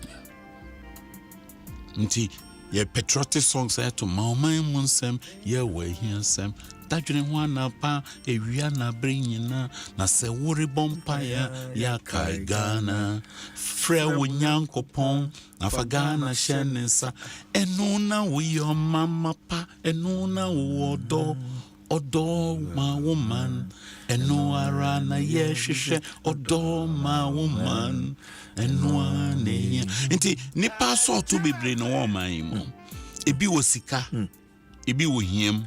ne nti ye patriotic songs to mama mu nsem ye wa hiansem dadwene ho anapa ewia na brinyina na se wori bompa ya kai Ghana frɛ wo nyankopɔn na fa Ghana hyenensa eno na wo yo mama pa eno na wo Odo ma woman eno ara na yehwehwe odo ma woman eno ane nti nipa so to bebre no wo man mu ebi wo sika ebi wo hiem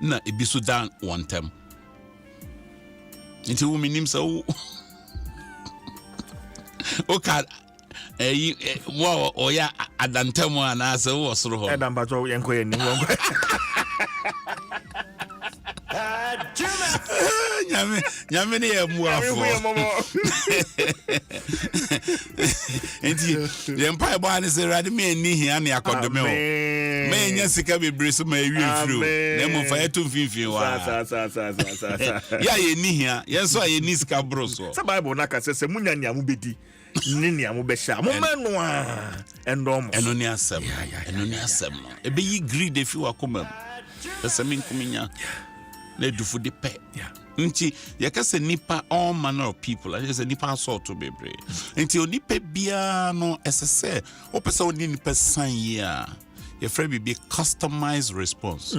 na ebi so dan wontem nti wo minim so o ka wo oya adantam ana se wo soro ho edam ba to yenko ye ni wo nyame ne ya muafo enti yempa ebo ane se rade me ani hia ne akodome o me nya sika bebre so ma ewi firo na mo fa eto mfimfin wa ya ye ni hia yenso aye ni sika bro so sa bible na ka se munya nia mu bedi ni nia mu be sha mo manu a endom eno ni asem no ebe yi greed efi wa komam ese min kuminya na dufu de pe nti yakase nipa all manner of people I say nipa sort to bebre nti onipa bia no esese opesa oni nipa san yi a your friend be customized response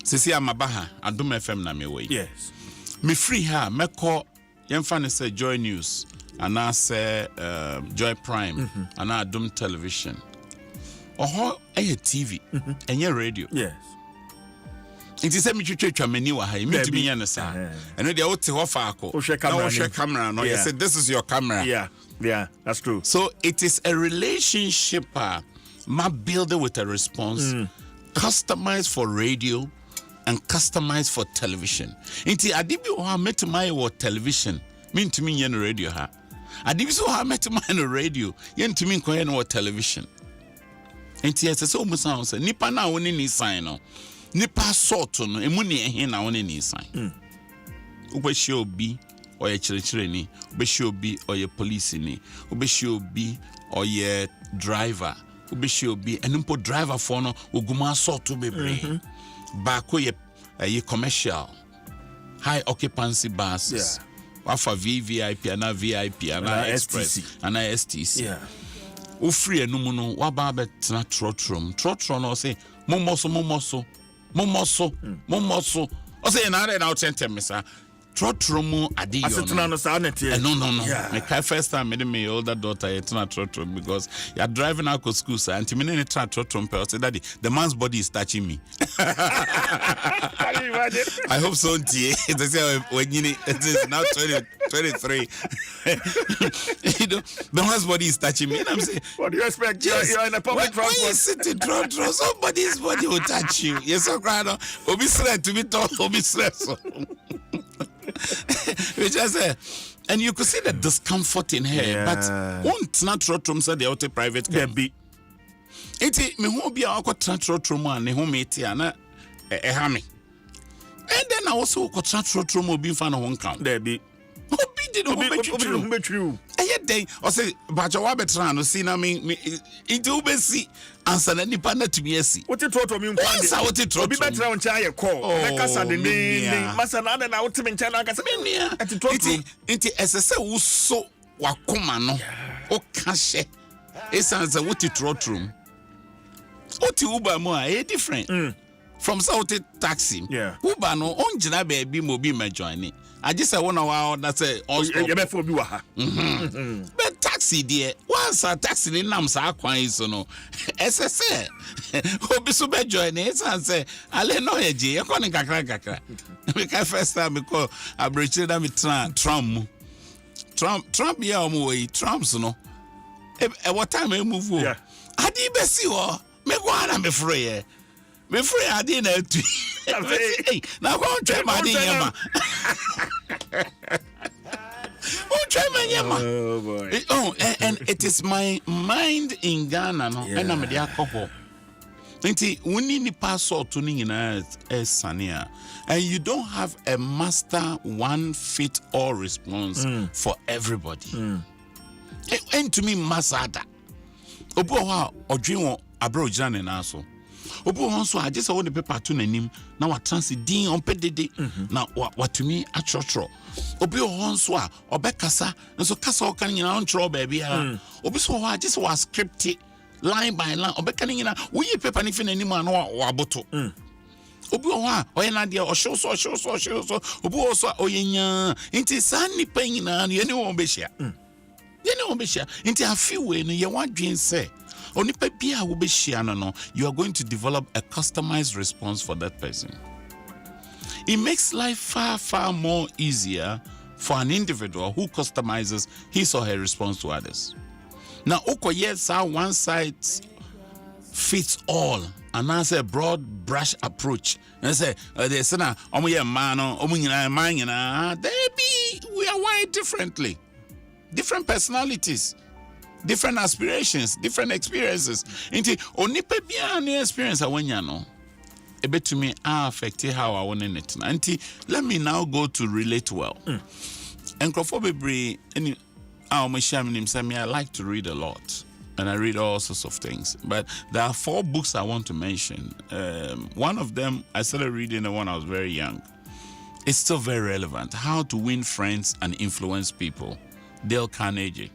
sisi amabaha Adom FM na me wey yes me free ha meko yemfa ne say Joy News and I say Joy Prime and Adom Television oho TV enye radio yes it is a mitwetwa mani wa ha mitumi nya ne sa eno de wote ho fa ako na wo hwe camera no you say this is your camera yeah that's true so it is a relationship my builder with a response customized for radio and customized for television inti adibi o ha metimai wo television mintumi nya no radio ha adibi so ha metimai no radio yentumi nkoye no television inti ese so musan so nipa na woni ni sign no nipa sort no emu ne ehe na woni ni sign obeshi obi oye chirechere ni obeshi obi oye police ni obeshi obi oye driver obeshi obi enimpo driver for no oguma sort bebre ba ko ye commercial high occupancy buses wafa VIP ana VIP ana express ana STC ofri enum no waba betena trotrom no say momoso o say na na outente mesa trotrom ade yo asetena no sa na tie no me kai first time me older daughter etena trotrom because you are driving out to school sir and me ne trotrom per say daddy the man's body is touching me I hope so tie they say when you it is now 23 you know the man's body is touching me and I'm saying what do you expect you're in a public transport when you sit in trotrom somebody's body will touch you yes so crowd obi stress to be told obi stress which I say, and you could see the discomfort in her, but won't not trotrom said the outer private car be. It me who be a trotrom and who mate and a hammy. And then I also got trotrom will be fan of one count. There be. Obi true. Yet they or say Bajawa Betrano see na me into Bessie answer any partner to be a see. What you told me? What it be better on Chaya call. Casa de Masana and ultimate China Casamania at the trotting into SSA so Wakumano o cashe. It's answer what you trotrum. What you Uber more a different from South Taxi. Uber no on Jina baby mobi me joining. I just say 1 hour that's a but taxi dear once a taxi in Namsa Quine so no SSA Obi so be join it and say Ale no eji e kono kakra because first time because I breached them with Trump ya omo Trumps no e what time e move o adi be si o me go ana me free me free adi na tu na go try my adi yama oh boy and it is my mind in Ghana no and I'm the alcohol nti woni ni passport to ni na esania and you don't have a master one fit all response for everybody and to me masada obo ha odwen won abro jana na so obo won so agese won the paper to nanim na wa transit on pedede na watumi atrotro obi won so a obekasa nso kasa o kan nyina on tro ba bia obi so wa agese wa script line by line obeka nyina wo yi paper ni fi nanim na wa boto obi won a oye na de o show so obi won so oyenya nti san ni pa nyina no ye ne won be hia nti afiwe no ye wadwen say onipa bia wo be hia no you are going to develop a customized response for that person. It makes life far more easier for an individual who customizes his or her response to others. Now, yes, one size fits all and I say broad brush approach. And say they say na man we are wired differently. Different personalities, different aspirations, different experiences. Inti onipa bia na experience awanya no. Ebe to me affect how I want it. Inti let me now go to relate well. And bebre any I like to read a lot. And I read all sorts of things. But there are 4 books I want to mention. One of them, I started reading when I was very young. It's still very relevant. How to Win Friends and Influence People. Dale Carnegie.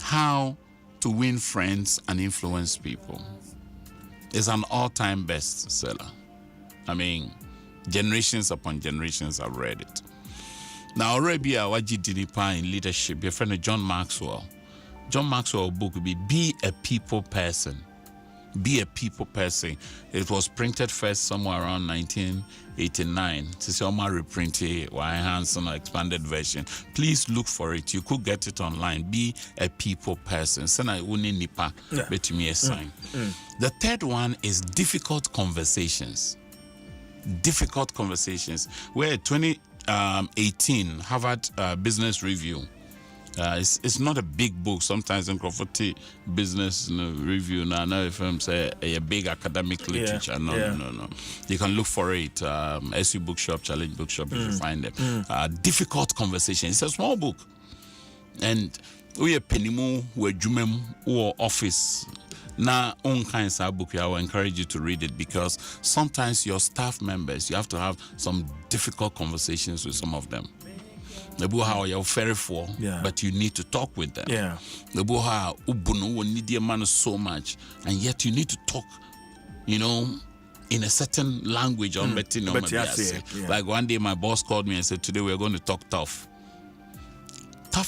How to Win Friends and Influence People. It's an all-time bestseller. I mean, generations upon generations have read it. Now, already I was in leadership. Your friend John Maxwell. John Maxwell book would be a people person. Be a people person. It was printed first somewhere around 1989. This is my reprinted Hanson expanded version. Please look for it. You could get it online. Be a people person. Bet me a sign. The third one is difficult conversations. Difficult conversations. Where 2018 Harvard Business Review. It's not a big book. Sometimes in Crawford Business Review, now if I'm say a big academic literature, no. You can look for it. SU Bookshop, Challenge Bookshop, if you find them. Difficult Conversation. It's a small book, and we a penimu, we jumem, or office. Now, on kinds of book, I will encourage you to read it because sometimes your staff members, you have to have some difficult conversations with some of them. The boha you're very for, but you need to talk with them. The boha ubuno will need your man so much, and yet you need to talk, in a certain language on Like one day my boss called me and said, today we're going to talk tough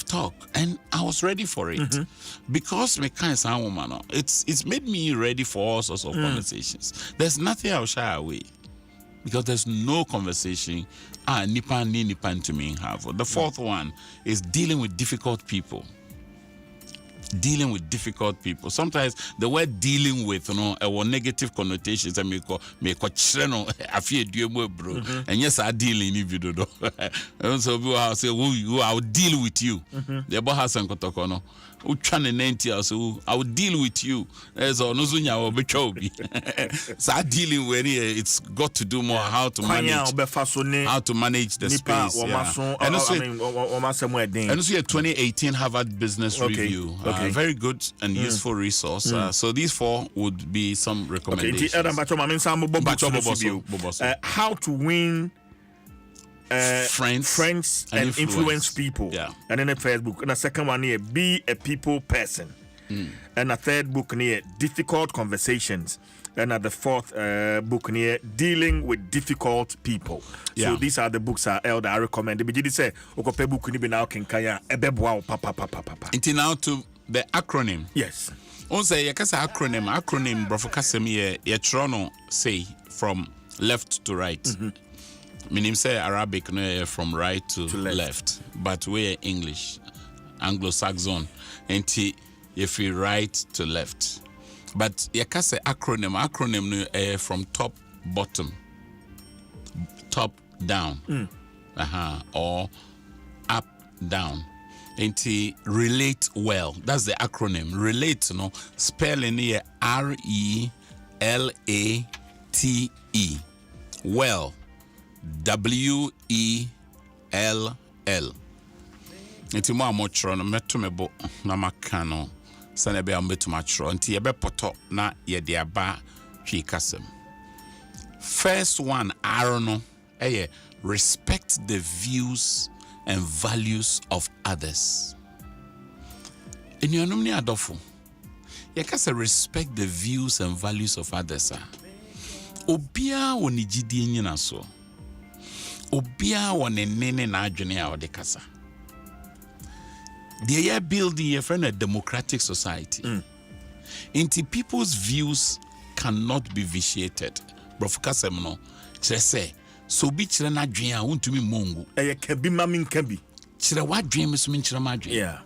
talk, and I was ready for it because me kind of woman, it's made me ready for all sorts of conversations. There's nothing I'll shy away because there's no conversation nipan to me have. The fourth one is dealing with difficult people. Dealing with difficult people. Sometimes the word dealing with, negative connotations. I I feel bro. And yes, I deal in if you don't know. And so people will say, I will deal with you. The about has some kotokono. I will deal with you. So dealing with it, it's got to do more how to manage the space. And also a 2018 Harvard Business Review. Very good and useful resource. So these 4 would be some recommendations. How to Win friends and influence people. And then the first book. And the second one here, Be a People Person. And the third book here, Difficult Conversations. And the fourth book here, Dealing with Difficult People. So these are the books I recommend. But you say, "Okope book ni be now kinkaya ebebwa papa." Until now to the acronym. Yes. Also, yakasa acronym brofokasem ye trono say from left to right. Meaning say Arabic no from right to left. But we're English, Anglo-Saxon, and if we right to left. But yakasa acronym no from top bottom, top down, or up down. And relate well. That's the acronym. Relate, spelling here RELATE. Well. WELL. Nti mo amotro no metomebo na makano sana be ambetumatro nti ye be poto na ye de aba hwe kasem. First one no respect the views and values of others. In your name ni adofo ye kase respect the views and values of others. Obia woni gidie nyina so. Obia woni nene na adwene a ode kasa. They are building a democratic society. Into people's views cannot be vitiated. Brofukasem no say so be chire na adwen a wontumi mongu. Kabi mami nkabi. Chire wadwen me so me chire ma adwen.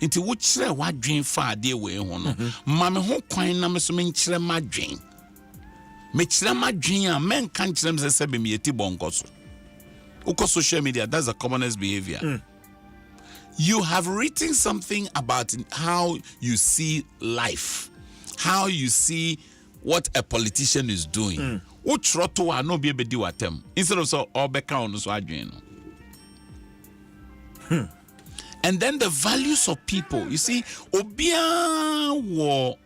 Into which what dream far dear way on. Mamma ho quine numbers mean chile my dream. Mechile my dream, men can't them say me a tibongoso. Uko social media, that's the commonest behavior. You have written something about how you see life, how you see what a politician is doing. Which roto are no be able to do at them instead of so all back on so and then the values of people, you see, obia wo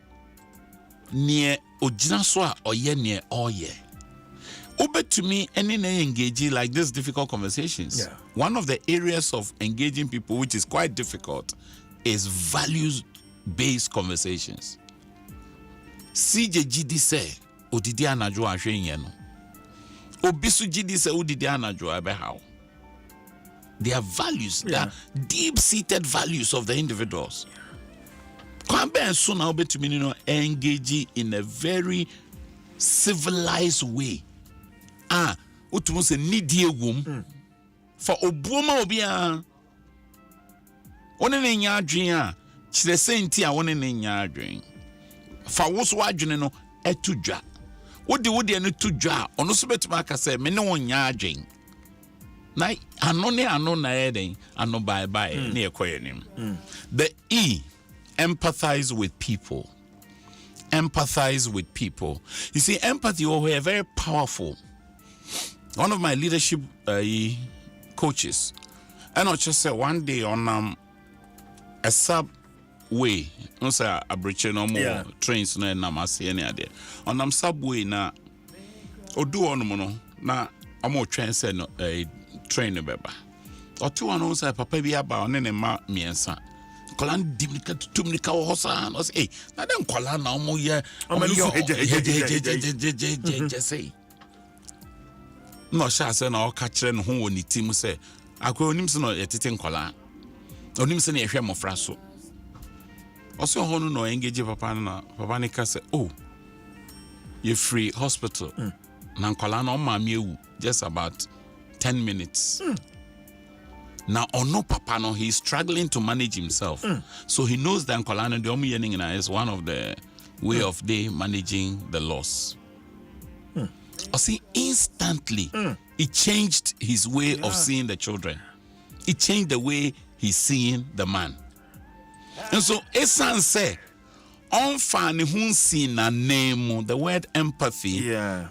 near ojina so or ye near or ye. Obe to me, any engaging like this difficult conversations. Yeah. One of the areas of engaging people which is quite difficult is values-based conversations. CJGD say, Odidi anajo ahwe no. Obisu GD say odidi anajo abe how. They are values, they are deep-seated values of the individuals. Kwambe and so now obe to me engage in a very civilized way. Utumu se nidie wom for obuoma obia one ne nya adwen a kire senti a one ne nya adwen fa wo so adwen no etudwa wodi ene tudwa ono so betuma aka se me ne won nya adwen na ano na eden ano bye ne ekoyenim. The E, empathize with people. Empathize with people. You see, empathy is very powerful. One of my leadership coaches, and I just said one day on a subway, no say a bridge no more trains no na masi any ade. On subway na odu ono no na amo train say no train no beba. Otu ono say papa bi aba one ne ma miensa. Kolan dimika tumnika wo hosa no say na den kolan na omo ye say no sha say na o ka kire no ho woni tim say akwa onim se no yetete nkola onim se na yehwe mofra so oso ho no engage papa ne ka say oh you free hospital na nkola na o ma me ewu just about 10 minutes now ono papa no he's struggling to manage himself so he knows that nkola no the omo yening na is one of the way of they managing the loss. I see instantly it changed his way of seeing the children. It changed the way he's seeing the man. And so Esan say on fani hunsi na name, the word empathy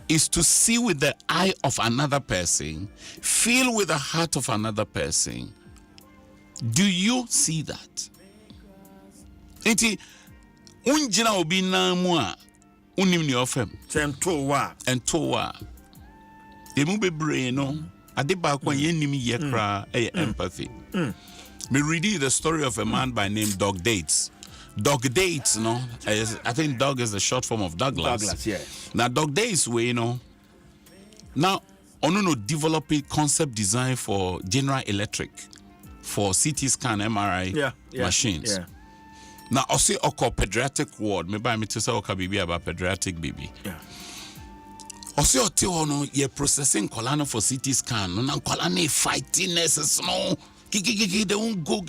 is to see with the eye of another person, feel with the heart of another person. Do you see that? Enti unjina obi na mu a unim ni ofem entowa emu bebre no ade ba kwa yenim ye kra empathy. Me reading the story of a man by name Dog Dates. Dog Dates, no, I think Dog is the short form of Douglas. Douglas, yeah. Now Dog Dates way, you know. Now ono develop a concept design for General Electric for CT scan MRI machines. Yeah. Now I say oko pediatric ward. Maybe me to say oka baby about pediatric baby. Yeah. I say ote ono ye processing kolano for CT scan. No na kolano fighting nurses no. They won't go.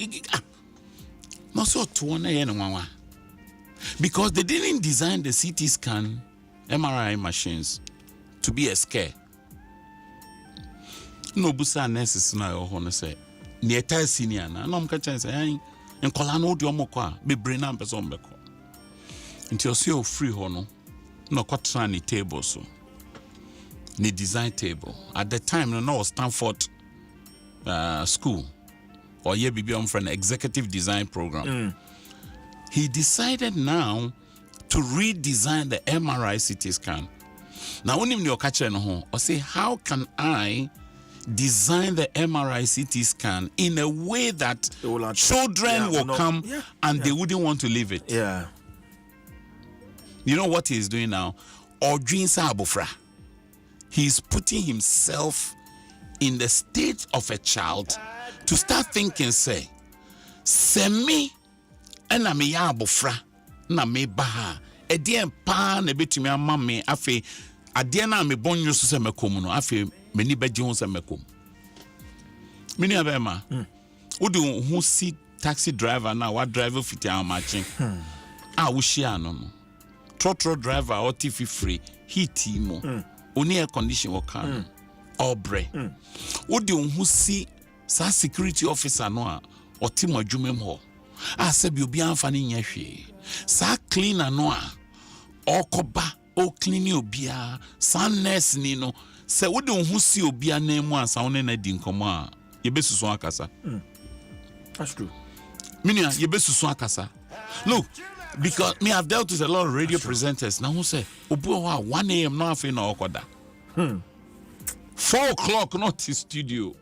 No so to one ye because they didn't design the CT scan MRI machines to be a scare. No busa nurses na yo hono say near senior na no mka chance say en kola no de omo kwa be brain am person be ko until so free hono no kwatra ni table so ni design table at the time no was Stanford school or ye bibi on for an executive design program. He decided now to redesign the MRI CT scan. Now when you catch no ho or say how can I design the MRI CT scan in a way that children will come and they wouldn't want to leave it. Yeah. You know what he's doing now? Odwinsa abofra. He's putting himself in the state of a child to start thinking, say, me and me ya abofra na me baha. Edien pa na betumi ama me afi ade na me bonyo so se mekom no afi meni beji ho se mekom. Mini abema. Wodi ho si taxi driver now what driver fit our matching we share no trotro driver or TV free heat mo only air condition or car or bre what do you see sa security officer no or team or jumem ho said you be anfani nyehwe sa cleaner no or koba o clean you bia sa nurse ni no say what do you see obi anemu asa one na di nkomo a ye besusu akasa. That's true. Minia ye besusu akasa. Look, because me I've dealt with a lot of radio presenters now who say obu 1 a.m. no afi na okoda 4 o'clock not to studio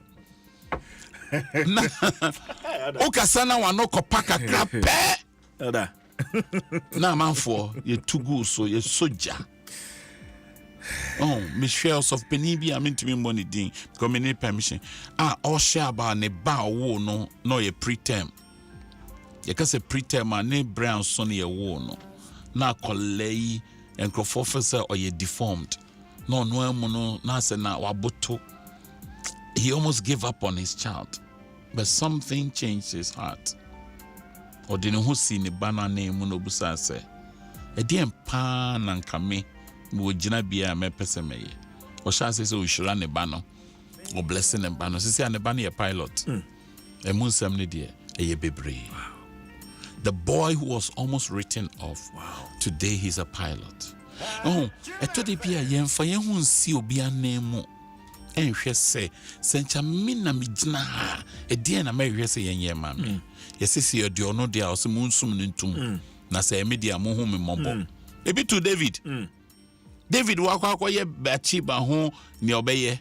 okasa na wa no kopaka krape Elder na manfo ye too good so ye soja. Oh, Michelle of Penibia, I mean to me money ding, because me need permission. All share about ne ba wo no ye preterm. You can say preterm and ne brown sonny a wo no. Na kolei and crofoffer or ye deformed. No mono na se na wabuto. He almost gave up on his child, but something changed his heart. Or didn't who see ne banner name munobusa se. E diem pan and kame. We jina bia me pese me o sha say o shira ne ba no o blessing ne ba no say ne ba no ye pilot Nsem ne de ye bebre. The boy who was almost written off, today he's a pilot. Eto de bia ye mfa ye hu nsi obi anemu enhwe se sencha mina me jina ha e de na me hwe se ye ma me ye se ye de ono de a o se munsum ne ntum na se media mo hu me mobo e bi to David wakwa ye bachi ba ho ne obeye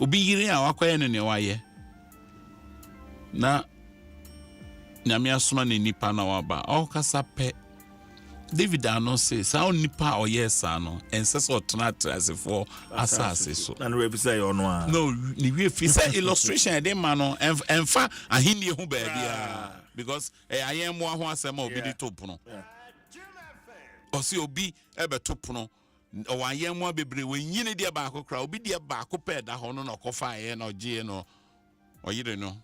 obi yire a wakwa ne waye na nyame asoma ne nipa na waba kasa pe David ano say sa nipa oyesa no enseso trasefo asase so and we say ono a no ni we fi say illustration e dey ma no enfa ahini hu ba bia because ayem mo ho asema obi di top no o si obi ebe top no o ayem mo bebre we nyine dia ba akokra obi dia ba akopɛ da ho no kofa ye no gie no oyire no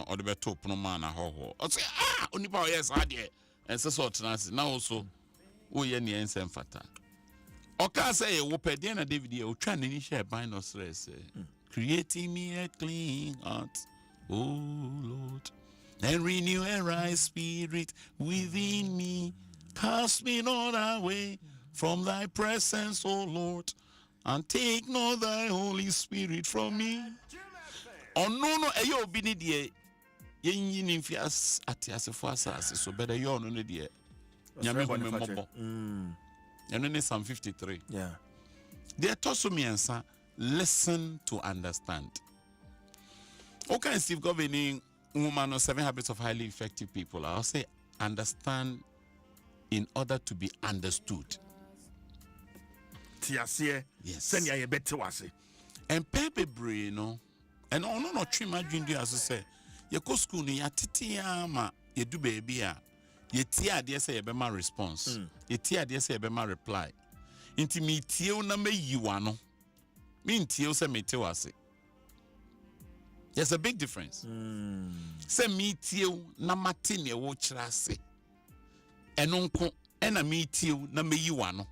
o de be top no ma na ho o say onipa oyesa de enseso trans na also ye ni Nsem fata oka say wo pede na David ye o twa ni share ban no stress creating me a clean heart oh Lord and renew a right spirit within me cast me not away from thy presence oh Lord and take not thy Holy Spirit from me no eyo obi ni de yen yin fi atiasefo asase so better you no ne de nyame ho me mobo and then Psalm 53 they told me answer listen to understand. Okay, Steve governing woman or 7 habits of highly effective people. I'll say understand in order to be understood. Yes. Send ya better was it. And Pepe Brino and no trim my dream as I say. Your co school ni ya titi ama ye do baby ya. Ye tia dear say a bema response. Ye tia dear say a bema reply. Inti me tio na me yiwano. Mean tio se me tewase. There's a big difference. Se me tio na matine wo chirase. Enonko ena me tio na me yiwano.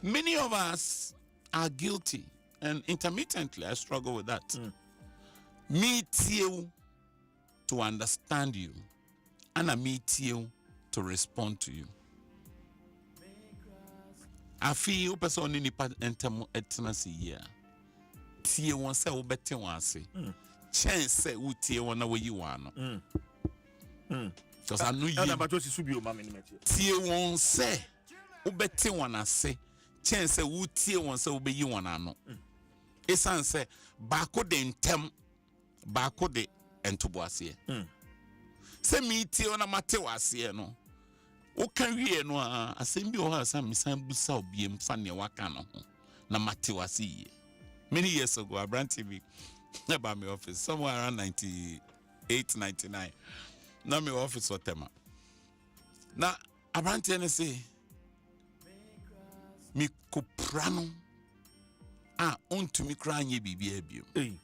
Many of us are guilty, and intermittently I struggle with that. Meet you to understand you, and I meet you to respond to you. I feel person in the intimacy here. Tie one say we better one say. Chance say we tie one away you one. Because I know you. Tie one say we better one say. Chance say we tie one say we be you one ano. Esan say bako de ntem bako de entoboase. Say me tie one mate wase no. O kan wie no asem bi o ha sam misan busa obi mfa ne waka no na mate wase ye. Many years ago, I ran TV about my office, somewhere around 98, 99. Now my office was tema. Now, I ran TV and say, "Mi kuprano, unto mi kranye bibi ebio." And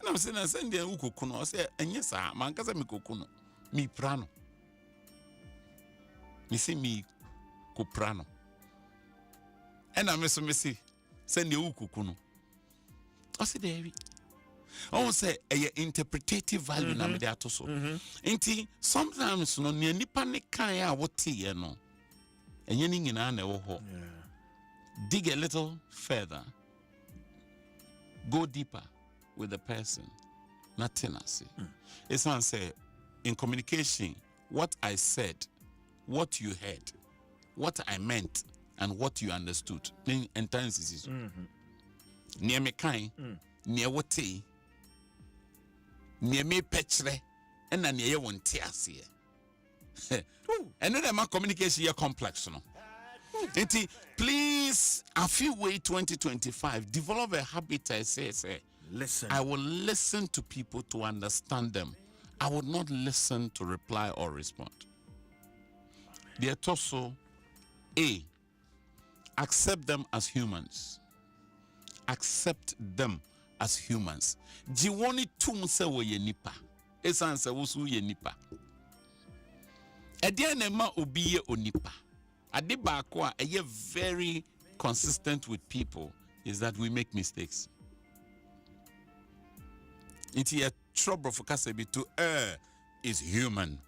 I'm saying, "I send the ukukuno." I say, "And yes, man, kasa mi kukuno, me prano. Me see me kuprano. And I me see send the ukukuno. I say David. I say a interpretative value na me de atoso. Inti sometimes no ni nipa ne kan ya wote ye no. Enye ni nyina na wo ho. Dig a little further. Go deeper with the person. Nothing I say. It's not say in communication, what I said, what you heard, what I meant, and what you understood. Then entities is near me kind, near what near me petre, and then near one tears here. And then my communication here complex, no. Please, a few way 2025, develop a habit. I say, listen. I will listen to people to understand them. I will not listen to reply or respond. The torso, A, accept them as humans. Accept them as humans. Jiwoni tumse wo ye nipa. Esanse wusu ye nipa. Edianema obiye onipa. Adiba akwa eye very consistent with people is that we make mistakes. It's a trouble for Kasebi to err is human.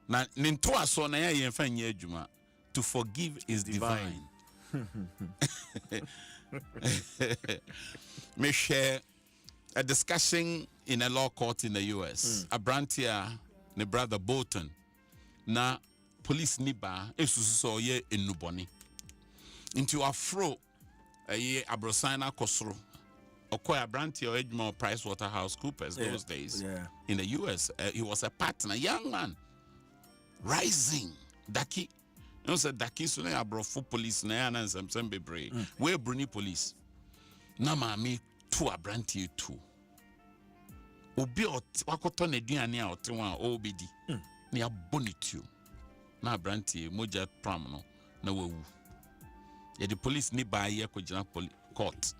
Na ninto aso na ya yemfa nye adwuma. To forgive is divine. Me share a discussion in a law court in the US. A brantia ne brother Bolton na police niba esusu ye enuboni. Into afro ye abrosana kosoro. Okoya brantia Edmore Price Waterhouse Coopers those days in the US. He was a partner, young man, rising. Daki, you know, Daki so na abrofo police na na Nsem bebre. We Bruni police. Na mami two abrantie two. Obi wakoto na duane a otewa obedi. Na ya bonitu. Na abrantie moja pram no na wawu. Ya the police ni ba ye ko gina court.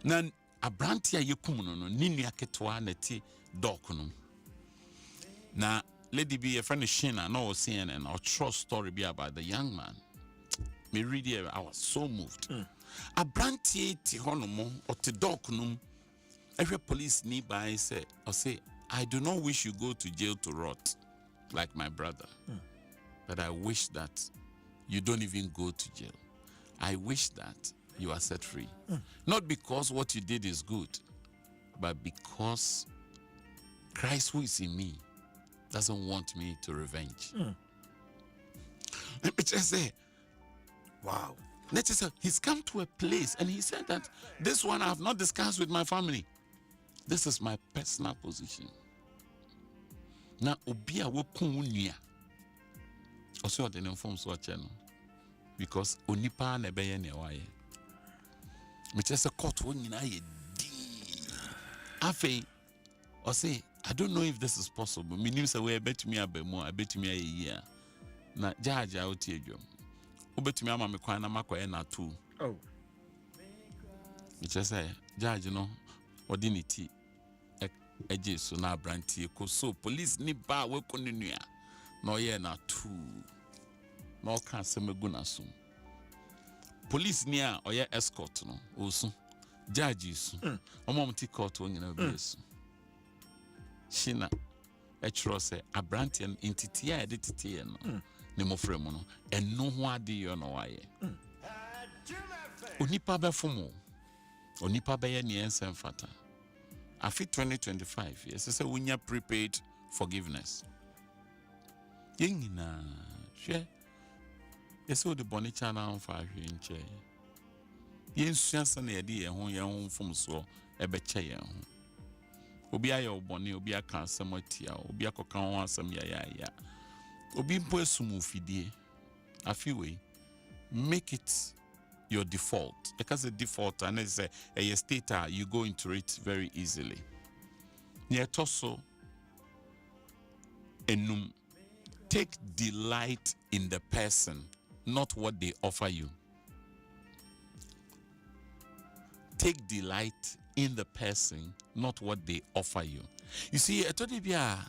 Na abrantie yekum no ninu aketwa na ti dog no. Na lady be a friend of Shina no CNN or true story be about the young man. Me read it, I was so moved. Abrantie ti honomo or ti dog no. Every police nearby say, I do not wish you go to jail to rot like my brother. But I wish that you don't even go to jail. I wish that you are set free. Not because what you did is good, but because Christ who is in me doesn't want me to revenge. Let me just say, wow. Let's just say, he's come to a place and he said that this one I have not discussed with my family. This is my personal position. Now, Obia wo kunya. Also, the inform so channel because onipa na beye ne waye. Me just a court won nyina ye di. Afi, or say, I don't know if this is possible. Me nim say we bet me abemu, I bet me a year. Na judge out here jom. Obetumi ama me kwan na makoye na two. Oh. Me just say, judge no ordinity eje so na brantie ko so police ni ba we ko nua no ye na two. No kan se megu na so. Police ni a oye escort no osu. Judge su. Omom ti court o nyina bi su. Shina etro say abrantie entity a de tete no. Ne mofrem no eno ho ade yo no waye. Onipa be fomo. Onipa be ye ne ensem fata. Afi 2025 yes say wunya prepaid forgiveness. Yengina hwe yes o de boni chana fa hwe nche. Yensuasa na ye de ye ho mfom so ebe che ye ho. Obi aye oboni obi aka asem atia obi akoka ho asem ya. Obi mpo esumu fidie. Afiwe make it your default because the default and it's a state you go into it very easily. Near toso enum take delight in the person, not what they offer you. Take delight in the person, not what they offer you. You see, etodibia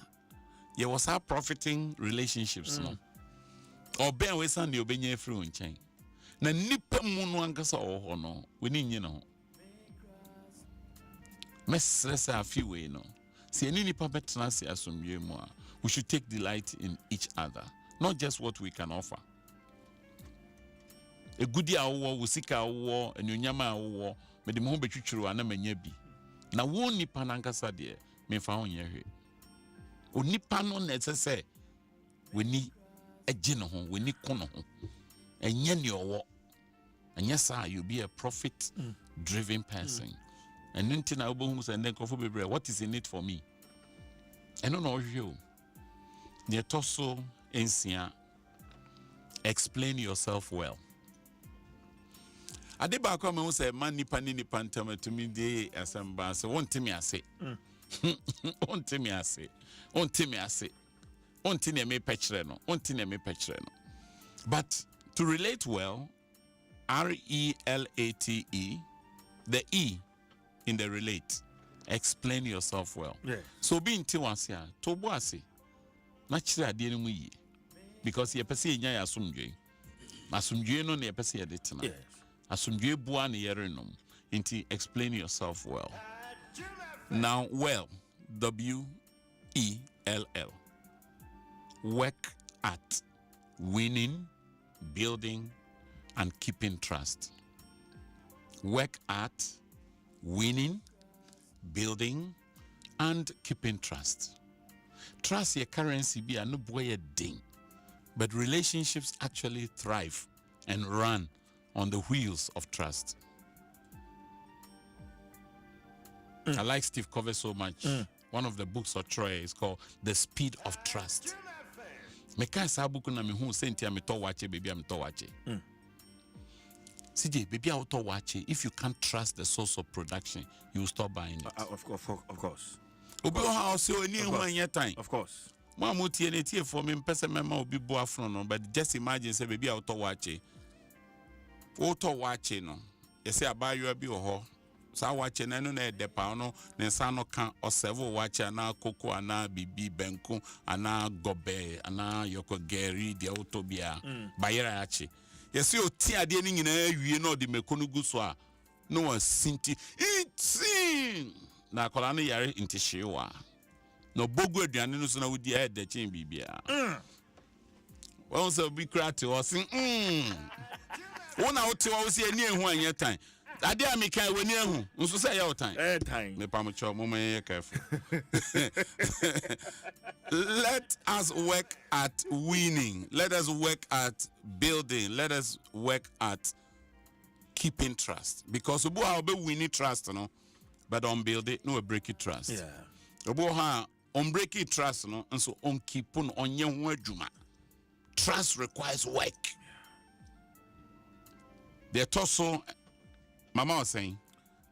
There was our profiting relationships, no. Or ben we send you benye free in chain. Na nipa mu no ankasa o no. We need you know. Let's a few way no. See any nipa betena se asomdwe mu a. We should take delight in each other, not just what we can offer. A goodie awo, usika awo, and unyama awo, me de mo betwitwuru ana manya bi. Na wo nipa nankasa de me fa onye hwe. O nipa no na say we ni agye no ho, we ni kono ho. Enye ne owo. Enye sa you be a profit driven person. And ntina obohu say ndenkofo bebre, what is in it for me? I don't know you. Ne toso ensia, explain yourself well. Adeba come and say man nipa ni nipa ntama to me dey asamba say won't me ase. Won't me ase. Won't me ase. Won't me pechere no. Won't me pechere no. But to relate well, RELATE, the E in the relate. Explain yourself well. Yeah. So be inti wansia, tobo ase. Na chire ade no mu yi. Because ye pese enya ya asomdwe. Asomdwe no na ye pese ye de tena. Yes. Asomdwe bua na yere no. Inti explain yourself well. Now well, WELL. Work at winning, building and keeping trust. Work at winning, building and keeping trust. Trust your currency be a no boy a ding, but relationships actually thrive and run on the wheels of trust. I like Steve Covey so much. One of the books of Troy is called The Speed of Trust. Meka sa buku na me hu sentia me to wache baby am to wache. CJ, baby I to wache. If you can't trust the source of production, you will stop buying it. Of course. Obi o ha o se oni hu anya time. Of course. Mo amutie na tie for me mpese mema obi bo afro no, but just imagine say baby I to wache. O to wache no. Ye say abayo bi o ho. Sa wache na no na edepa no ne nsa no ka osevo wache na koko ana bibi benku ana gobe ana yoko geri de autobia bayera ache. Yesi oti ade ni nyina awie na odi mekonugu so a no wa sinti itin na kola no yare inti hyewa no bogu aduane no so na wodi a de chen bibia won so bi krate o sin wona oti wo se ani ehu anya tan ade amika wani ehu nso say your time Time me pamocho mo me careful. Let us work at winning, let us work at building, let us work at keeping trust, because obo ha obe winning trust no, but on build it no break it trust. Yeah. Obo ha on break it trust no, and so on keep on onye ho adwuma. Trust requires work. The torso Mama was saying,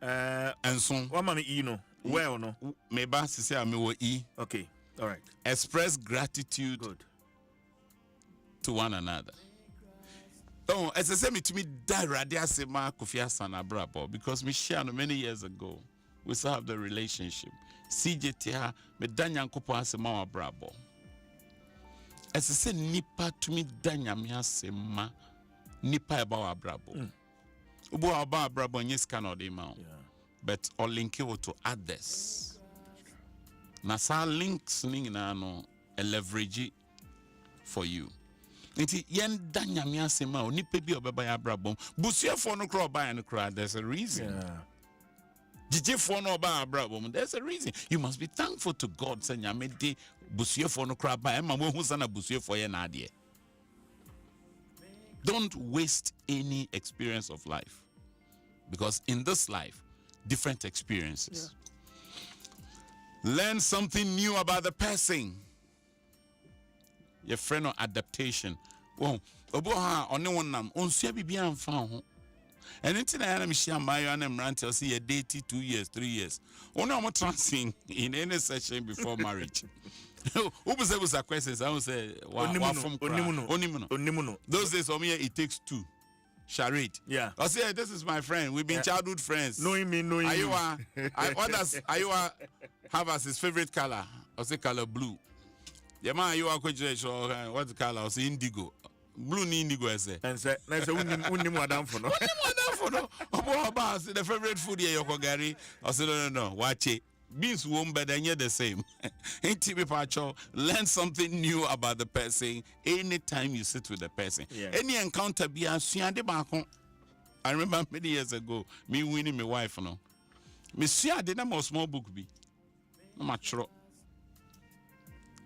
and so what mommy you know? Well, no. Maybe say I me e. Okay. All right. Express gratitude to one another. Oh, as I said, me to me, that radia se ma Kofi Sana brabo, because me share many years ago, we still have the relationship. CJTA me danya nkopo ase ma brabo. As I said, nipa to me danya me ase ma nipa eba wa brabo. Ubu aba brabo nyes cannot email. But or link you to others. Na sa links ning na no a leverage for you. Nti yen danya me asema onipa bi obeba ya brabom. Busuefo no kro ba ya no kra, there's a reason. Jijefo no ba brabom, there's a reason. You must be thankful to God say nyame de busuefo no kra ba e ma mo hu sana busuefo ye na ade. Don't waste any experience of life, because in this life, different experiences. Learn something new about the person. Your friend or adaptation. Oh, oboha only one nam. On see bibi amfa ho. And until I am share my and rantel see a date 2 years, 3 years. Only I'm transing in any session before marriage. Who was a question? I will say, Onimuno. Those days for me, it takes two. Charade. Yeah. I say, this is my friend. We've been childhood friends. Knowing me. What does Ayua have as his favorite color? I say color blue. Yama, you are quite sure what's the color? Say indigo. Blue ni indigo, I say. And say, unim madam for no. The favorite food here, Yoko Gary. I said, no, watch it. Beans won't be the same. Learn something new about the person anytime you sit with the person. Yeah. Any encounter be a I remember many years ago, me winning my wife. No, Monsieur did not small book be no mature.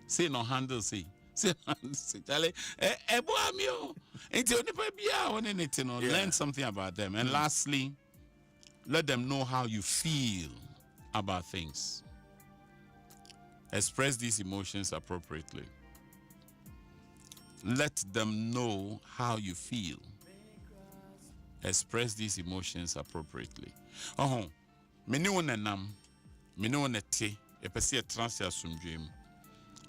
Say no handle say Charlie. Learn something about them, and lastly, let them know how you feel about things. Express these emotions appropriately. Let them know how you feel. Express these emotions appropriately. Many one nam, many one a tea, a persia transfer from dream.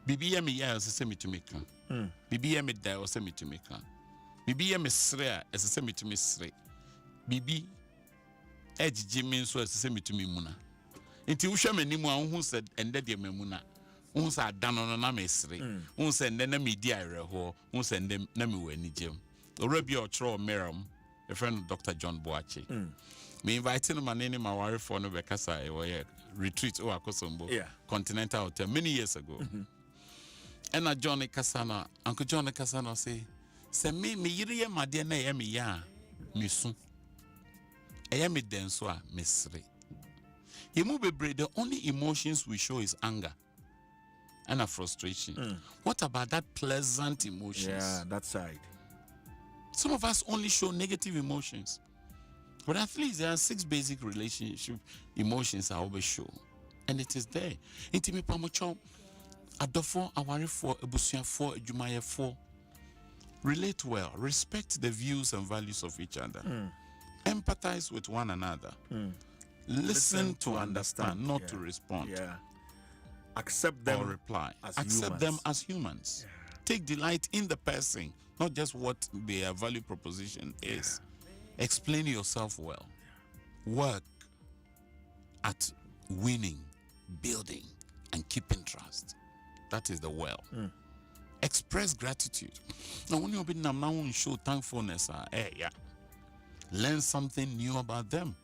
Bibi me ya as a semi to make. Bibi me die or semi to make. Bibi me srea as a semi to miss sre. Bibi edge Jimmy so as a semi to me muna. Inti usha me nimu who said ended your memuna. Who said down on a mesre. Who said then a media reho. Who said them name we any gym. Or Rebbe or Tro Meram, a friend of Dr. John Boache. Me inviting him and my wife for no Becassa or retreat or Akosombo Continental Hotel many years ago. And a Johnny Cassana, Uncle Johnny Cassana say me yiri ma de na ya me ya misu. Eya me denso a mesre. The only emotions we show is anger and a frustration. What about that pleasant emotions? Yeah, that side. Some of us only show negative emotions. But at least there are 6 basic relationship emotions I always show. And it is there. Intimi pamocho, adofo, awarefo, ebusuafo, ejumayefo. Relate well. Respect the views and values of each other. Empathize with one another. Listen to understand, not to respond. Yeah. Accept them or reply. Accept them as humans. Yeah. Take delight in the person, not just what their value proposition is. Explain yourself well. Work at winning, building, and keeping trust. That is the well. Express gratitude. Now, when you're being now show thankfulness, learn something new about them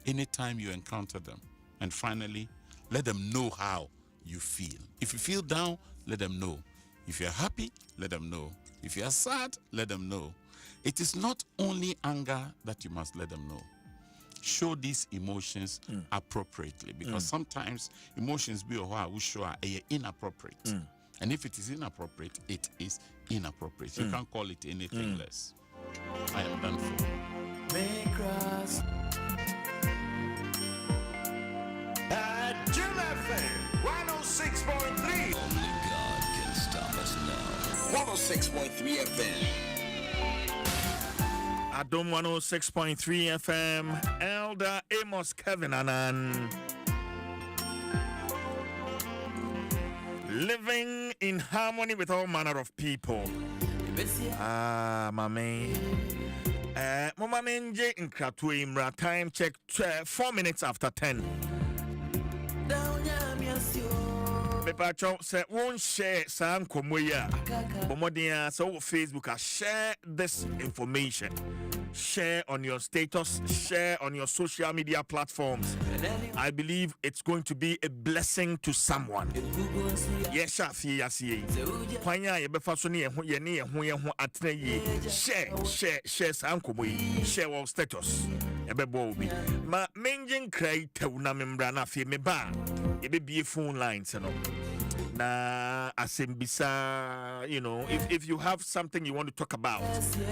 anytime you encounter them. And finally, let them know how you feel. If you feel down, let them know. If you're happy, let them know. If you're sad, let them know. It is not only anger that you must let them know. Show these emotions appropriately, because sometimes emotions be or show are inappropriate. And if it is inappropriate, it is inappropriate. You can't call it anything less. I am done for. Adom FM 106.3. Only God can stop us now. 106.3 FM. Adom 106.3 FM. Elder Amos Kevin Anan. Living in harmony with all manner of people. Mame. Mama Menje in Kratuimra. Time check 4 minutes after 10. Mepacho say won't share some komoya. Bomodia so Facebook share this information. Share on your status, share on your social media platforms. I believe it's going to be a blessing to someone. Yes, Panya yebefa so ne ye ne ho atena ye. Share some komoyi. Share our status. Ebebo obi. Ma menjin krai tew na membra na fie me ba. Ebe phone lines no. Na asembisa, you know, if you have something you want to talk about,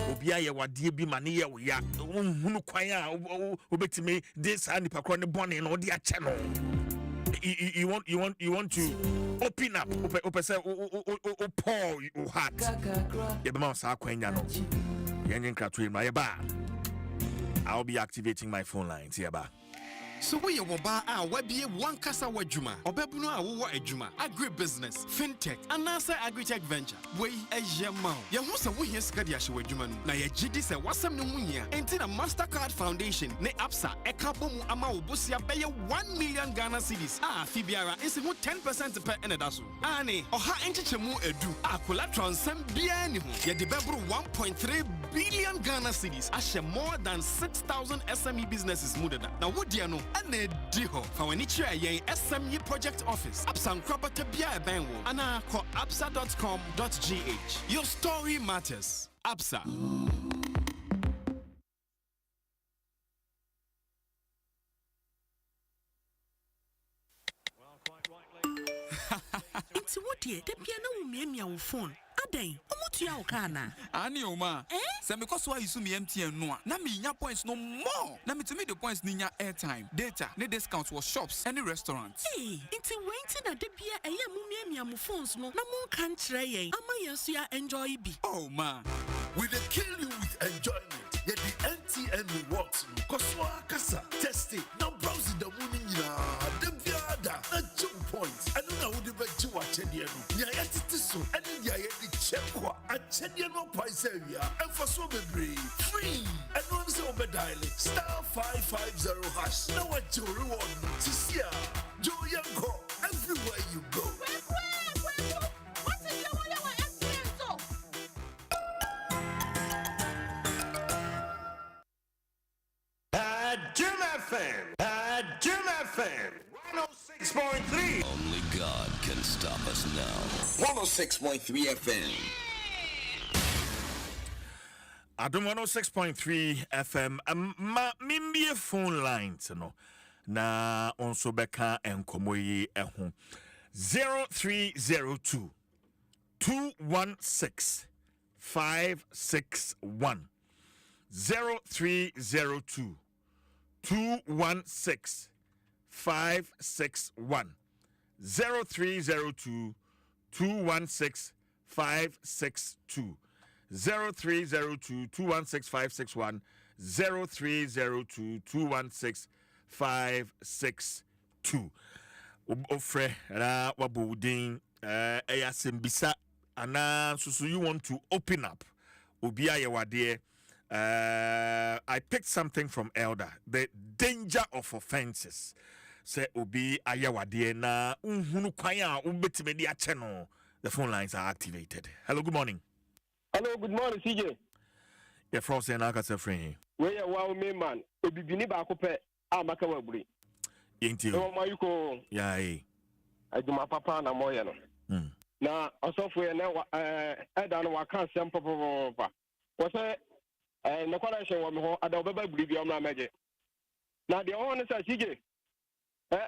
obia ye wadie bi mane ye wo ya hunu kwan a obetime this and pakro ne bone no de ache no. You want to open up, pour your heart. Ye be ma sa kwan nya no. Yenyen kratwe ma ye ba. I'll be activating my phone lines here ba. So we are waba a wabie one kasa wajuma. Obebuno a wo ejuma. Agribusiness, fintech, and nasa agritech venture. We a yamau. Yahusa we here skadi ashe wajuma no. Na ye gidi se wasam no munya. Enti na Mastercard Foundation ne Absa ekabomu ama obosia beye 1 million Ghana cedis. Fibiara isi mu 10% per enedaso. Ani oha enchichemu edu. Collateral nsem bia ni ho. Ye de bebru 1.3 billion Ghana cedis. Ashe more than 6,000 SME businesses mudada. Na wodia no ane diho. Fa wani chia yen SME project office. Absa nkrabata bia ebenwo. Ana ko absa.com.gh. Your story matters. Absa. It's what dear, the piano mia wo phone. Aden, omotu ya okana. Ani oma. Se me koso ayisu me MTN no a. Na me nya points no more. Na me to me the points ninya airtime, data, ne discounts for shops, any restaurants. Hey, inti wenti na de bia eye mu mia mo phones no. Na mo kan kire yen. Ama yenso ya enjoy bi. Oh man. We dey kill you with enjoyment. Yet the MTN rewards you. Koswa kasa, test it. Now browse the morning the biada. A 2 points. I don't know who the bet you watch it. Nya yeti so. And then ya yeti checkwa. A chedian no price area. And for so be free. And one say obe dial *550 hash. Now what you reward? Sisia, Joe Yanko. Everywhere you go. Adom FM 106.3. Only God can stop us now. 106.3 FM. Adom 106.3 FM. Mimbi phone lines no. Na onso beka enkomo yi eho. 0302 216 561 0302 216 561 0302 216 562 0302 216 561 0302 216 562 ofre ra wabudin eyasembisa ana so you want to open up obi ayewade. I picked something from Elder. The danger of offenses. Say obi ayawade na unhunu kwanya ubetimedi acheno. The phone lines are activated. Hello, good morning. Hello, good morning, CJ. Yeah, Frost and Akasa free. We are wow me man. Obibini ba kope amaka waburi. Yenti. No mayuko. Yeah, Aduma papa na moya no. Na osofo na Eda no waka sem papa. Wose na kwala she wo me ho ada obeba buri bi omra meje. Na de ho ne sa CJ.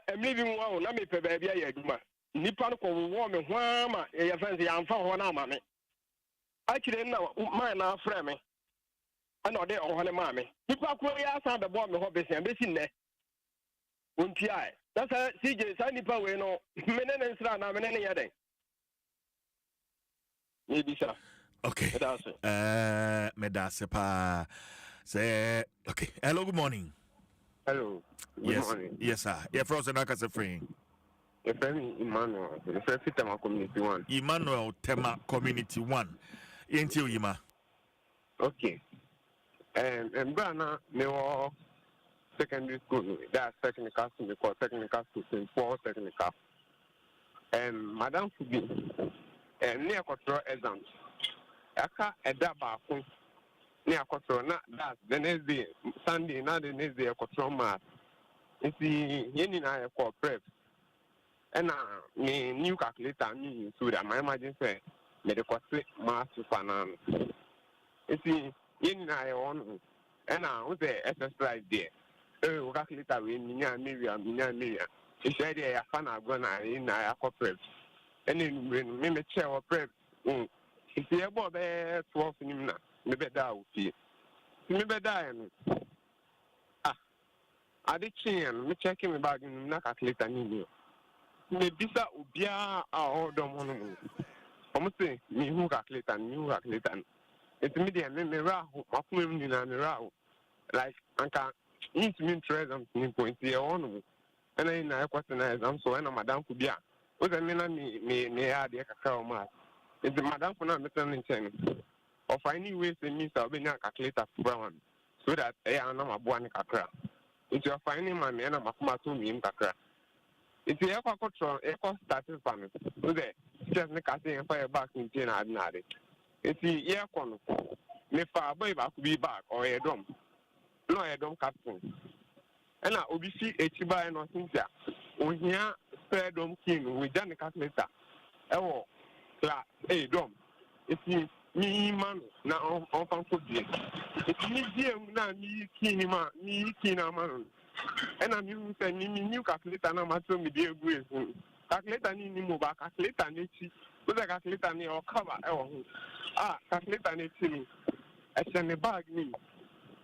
Emli bi mu wa na me pe ba bia ya aduma. Nipa no ko wo me ho ama ya fence ya amfa ho na ama me. Akire na man na afre me. Ana ode o ho ne ma me. Nipa ko ya san be bo me ho be sen be sin ne. Unti ai. That's CJ sa nipa we no menene nsra na menene ya den. Maybe sir. Okay. Medase pa. Say okay. Hello, good morning. Hello. Good morning. Yes, sir. Yeah, Frost and Akasa free. Your friend Emmanuel, the first Tema Community 1. Emmanuel Tema Community 1. Ain't you, Ima? Okay. And Brana, they were secondary school. That's technical school, because technical school, 4 technical. And Madame Fubi, and near control exams. Aka Edaba, near control, not that the next day, Sunday, not the next day, control math. It's the Yen I call prep. And me new calculator me so that my imagine say medical math finance. You see, in I on and I was the exercise there. Oh, calculator we minya. It's ready a fan are gonna in I prep. And then when me chair or prep, if you about 12 in maybe that will see. Maybe that I did change me checking me back in na calculator ni. Me bisa ubia a Adom hono. Omo say me hu calculator. It's me dey me raho, mafum ni na me raho. Like anka Need to mean treasure point here on. And I question exam so and Madame could be. What I mean, me add the cacao mass. It's the Madame for not returning chain. Or finding ways in me to be a calculator brown. So that I am not a one cacra. If you are finding my man, I'm a matum in cacra. It's the echo control, echo started family. So there, just make a thing and fire back in Tina Adnadi. It's the air con. Me far boy back be back or a drum. No, I don't captain. And I will be see a chiba and Cynthia. We hear spare dome king with Johnny calculator. Oh, class, a drum. It's me, man, now on food. It's me, dear, now me, king, man. And I'm using a new calculator, and I'm at me, dear, grace. Calculator, need move back, calculator, need to put a calculator near or cover. Calculator, need to me. I send a bag me.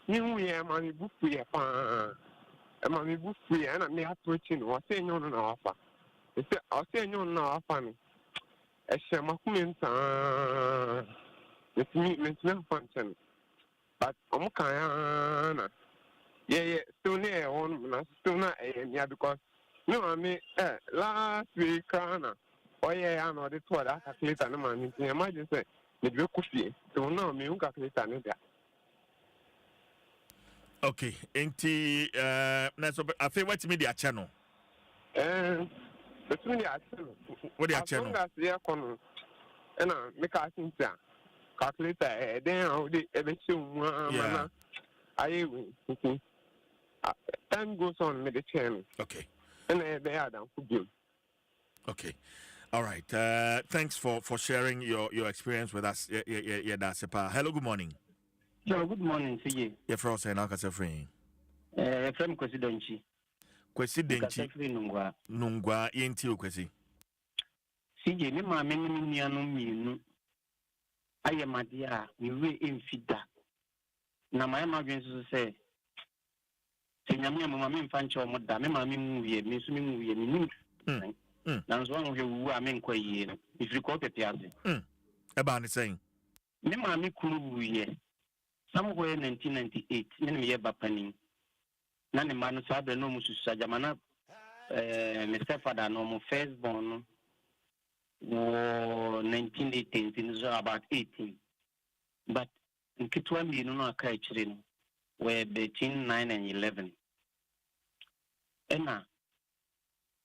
New year, money book free, and money book free, and I may have to chin or say no offer. I'll say no offer. I shall my comments, it's me, no function. But I'm kind of. Yeah, still near on, still not, yeah, because no, I mean, last week, oh, yeah, I know this what I calculate and man, I might just say, the good coffee, so no, me, calculate and okay, I feel what's media channel. Between the channel, what the channel? That's the aircon, and I make a thing, calculator, then I'll be able to, I will. Time goes on with the channel. Okay. And they are down for good. Okay. All right. Thanks for sharing your experience with us. Yeah, that's a part. Hello, good morning. So, good morning to you. You're from Free. From Kwesi Nungwa, Yenti Kwesi. CJ, me ma me anu I am a dear, we will infida. Na my emergency say, Senyamia Mamma Fancho Moda, me mammy movie, Miss Ming, Nan's one of you are men quay, if you call the piazza. About the saying, Me mammy cool ye. Somewhere in 1998, many year bapping. None man sabe no musu sajamana, Mr. Father, no firstborn, 1918, in about 18. But in Kitwambi, no, a catching. Were between 9 and 11. Ena,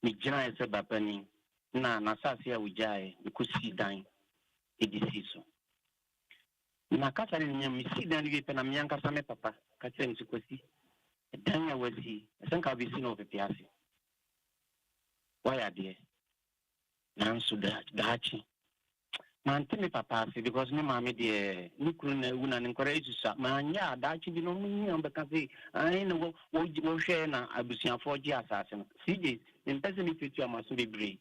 mi jina ese bapani, na nasasia ujae, mikusi dine, edisiso. Na kasa ni misi dine liwe pena miyanka same papa, kase msikosi, danya wesi, esenka wisi no pepiasi. Waya die, na ansu dahachi. Mantimi papa si because me mama de nikuna una encourage sa manya dachi bi no munyi ambeka si ai no wo share na abusian for gi asase no CJ in person ni fitu amaso bebre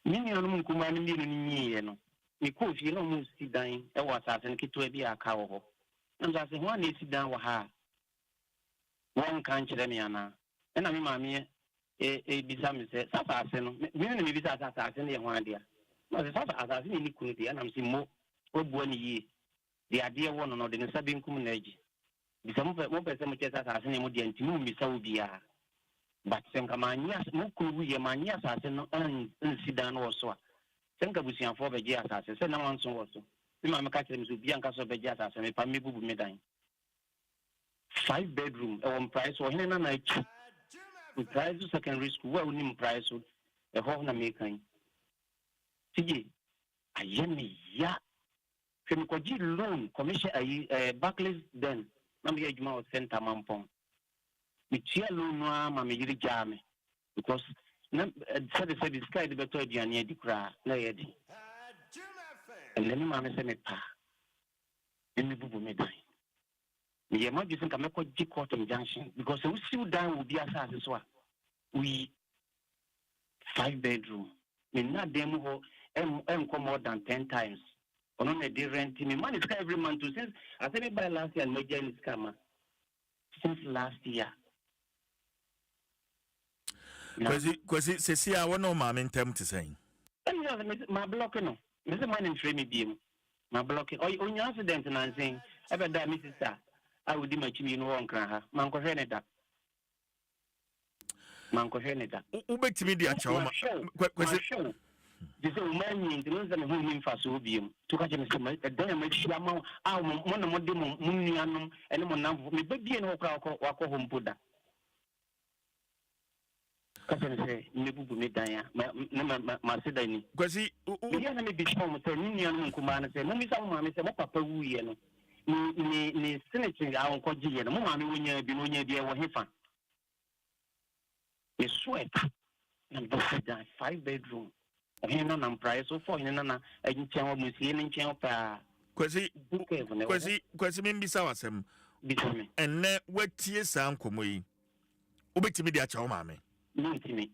mini anu nkuma ni mi ni ye no mi ko fi no mu si dan e wo asase no kitu bi aka wo ho nza se ho na si dan wo ha won kan kire me ana e na me mama bisa me se asase no mi ni mi bisa asase no ye ho adia. No, the first as I see any country, and I'm seeing more one year. The idea one or the Sabin community. The some more person which is as any more than two Missabia. But Senkamanias, no could we a manias as an incident or so. Senkabusian for the Jas as a send on so also. The Mamma Catholics will be uncast of the Jas as a Pamibu Medine. 5 bedroom, on price or in a night. With price to secondary school, well, name price a home American. CJ, I am ya. Femikoji loan commission Barclays then. Nambi Juma Center Mampong. We cheer loan no mammy jam because said the sky the better near the cra lady. And then mamma send me pa. In the bubu medine. The emergency can make a G Cotton Junction because we still down will be as well. We 5 bedroom. In that demo come more than 10 times. On a day rent me money every month since I said by last year and major is scammer. Since last year. Kwesi sesi a wono ma mentem te saying. My blocking no. Mr. Man in frame beam. My blocking. Oh, on your accident and I'm saying, ever that Mrs. Star. I would imagine you know on Kraha. Manco Heneda. Ubet me the Achoma. Show. This is man in the ones that who mean for Sobium. To catch him some damage Shama, one of them, Munianum, and Monam, me baby and Wako home Buddha. Cousin say, Nibu Medaya, my Sidani. Quasi, the enemy be home, say, Minian Kumana, say, Mummy, some mammy, say, Papa, Wuyan. Ni Senator, our Koji, and Mamma, when you're below dear Wahifa. You sweat and the 5-bedroom. And price so for Nana, and Channel Museum and Channel Quasi, maybe Sawasem, and ne wet tears sound come away. Ubet me the Achoma. No, Timmy.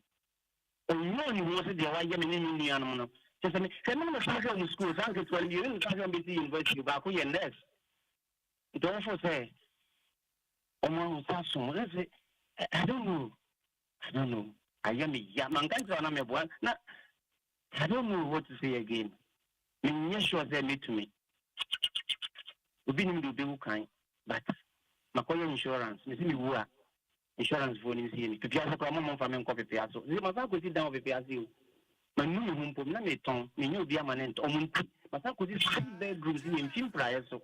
Oh, no, you wanted the white Yemen in the animal. Just a minute, the school, Uncle 12 years, and University of Baku and Ness. Don't say, oh, my, I don't know. I am a young man. I don't know what to say again. Yes, sure they need to me. We've been in the bill kind, but Makoya insurance, Miss Miwa, insurance for Nissi, to Piazza Common from a copy Piazza. They must go sit down with Piazza. My new home for Nameton, me new Diamant, or Munti, but I could just 5 bedrooms in film prior. So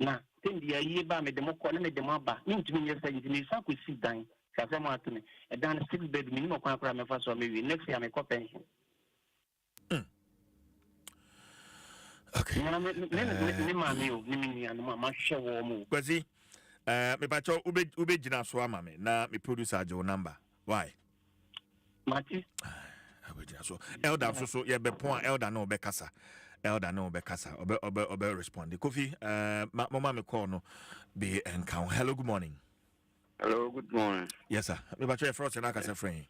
now, 10 years by me, the more corner, the maba, mean to me, yes, I didn't sit down. Kasema to me, a dan 6 bed minimum kwa me first or maybe next year me ko pension. Okay. Kwasi, me pacho ube jina so ama me na me producer jo number. Why? Mati. Ube jina so. Elder so ye be point elder no be kasa. Obe respond. Kofi, mama me call no be encounter. Hello, good morning. Hello, good morning. Yes, sir. Me bacho e frost na kasa friend.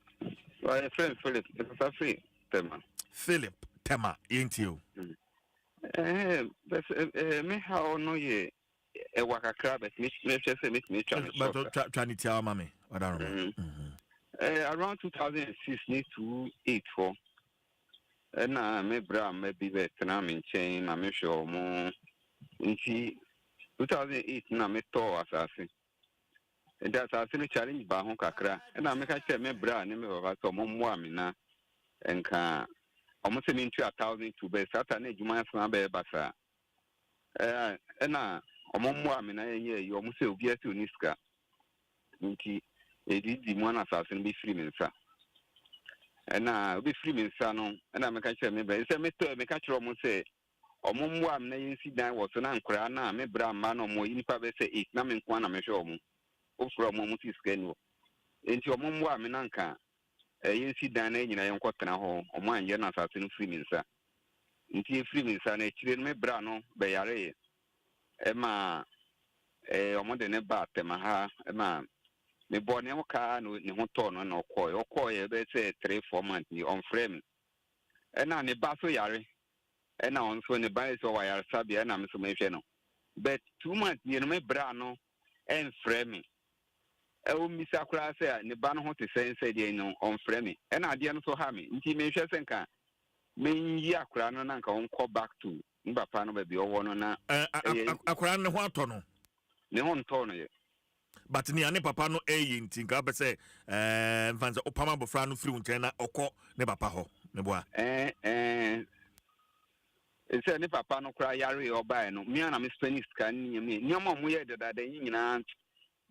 My friend Philip, it's free Tema. Philip Tema, ain't you? Me how no ye e waka crab me just say me try. But try to tell mommy. I don't know. Around 2006 need to 84. Na me bra me be Vietnam in chain, na me show mo. In 2008 na me to assassin. That's a challenge by Hong Kakra, and I make a chair me bra, name of us or Momwamina, and can almost into 1,000 to be Saturday, you might not be Bassa. And I, Momwamina, you almost will get to Niska. It is the one assassin be free, sir. And I be free, son, and I make a chair me, but it's a Mr. Make almost say, or Momwam, you see, that was an anchor, me bra man or more in Pabbe say, it's named one, I'm sure. From Momuti Scano. Into your Mumwa Minanka, you see Dana in a young cotton home, or mine, you're not assassin Freeman, sir. Into Freeman, son, a children me brano, Bayare, Emma, a modern bat, Maha, Emma, me born no car, no ton, no coy, they say 3-4 months on frame. And now the basso yari, and now on the bias of our Sabia and I'm so but 2 months, you know, me brano and framing. Miss Akra said, the ban hot to say, on framing. And I didn't so hammy. Intimation can mean Yakra and come back to Mbapano baby or one on Akran what tono. Neon tono. But ni ane papa no in tinka be say fanza opama bofra no free unchena okọ ne papa ho ne boa it's any papa no cry yari or buy no me and I'm Spanish can me nyoma mo ye dada nyina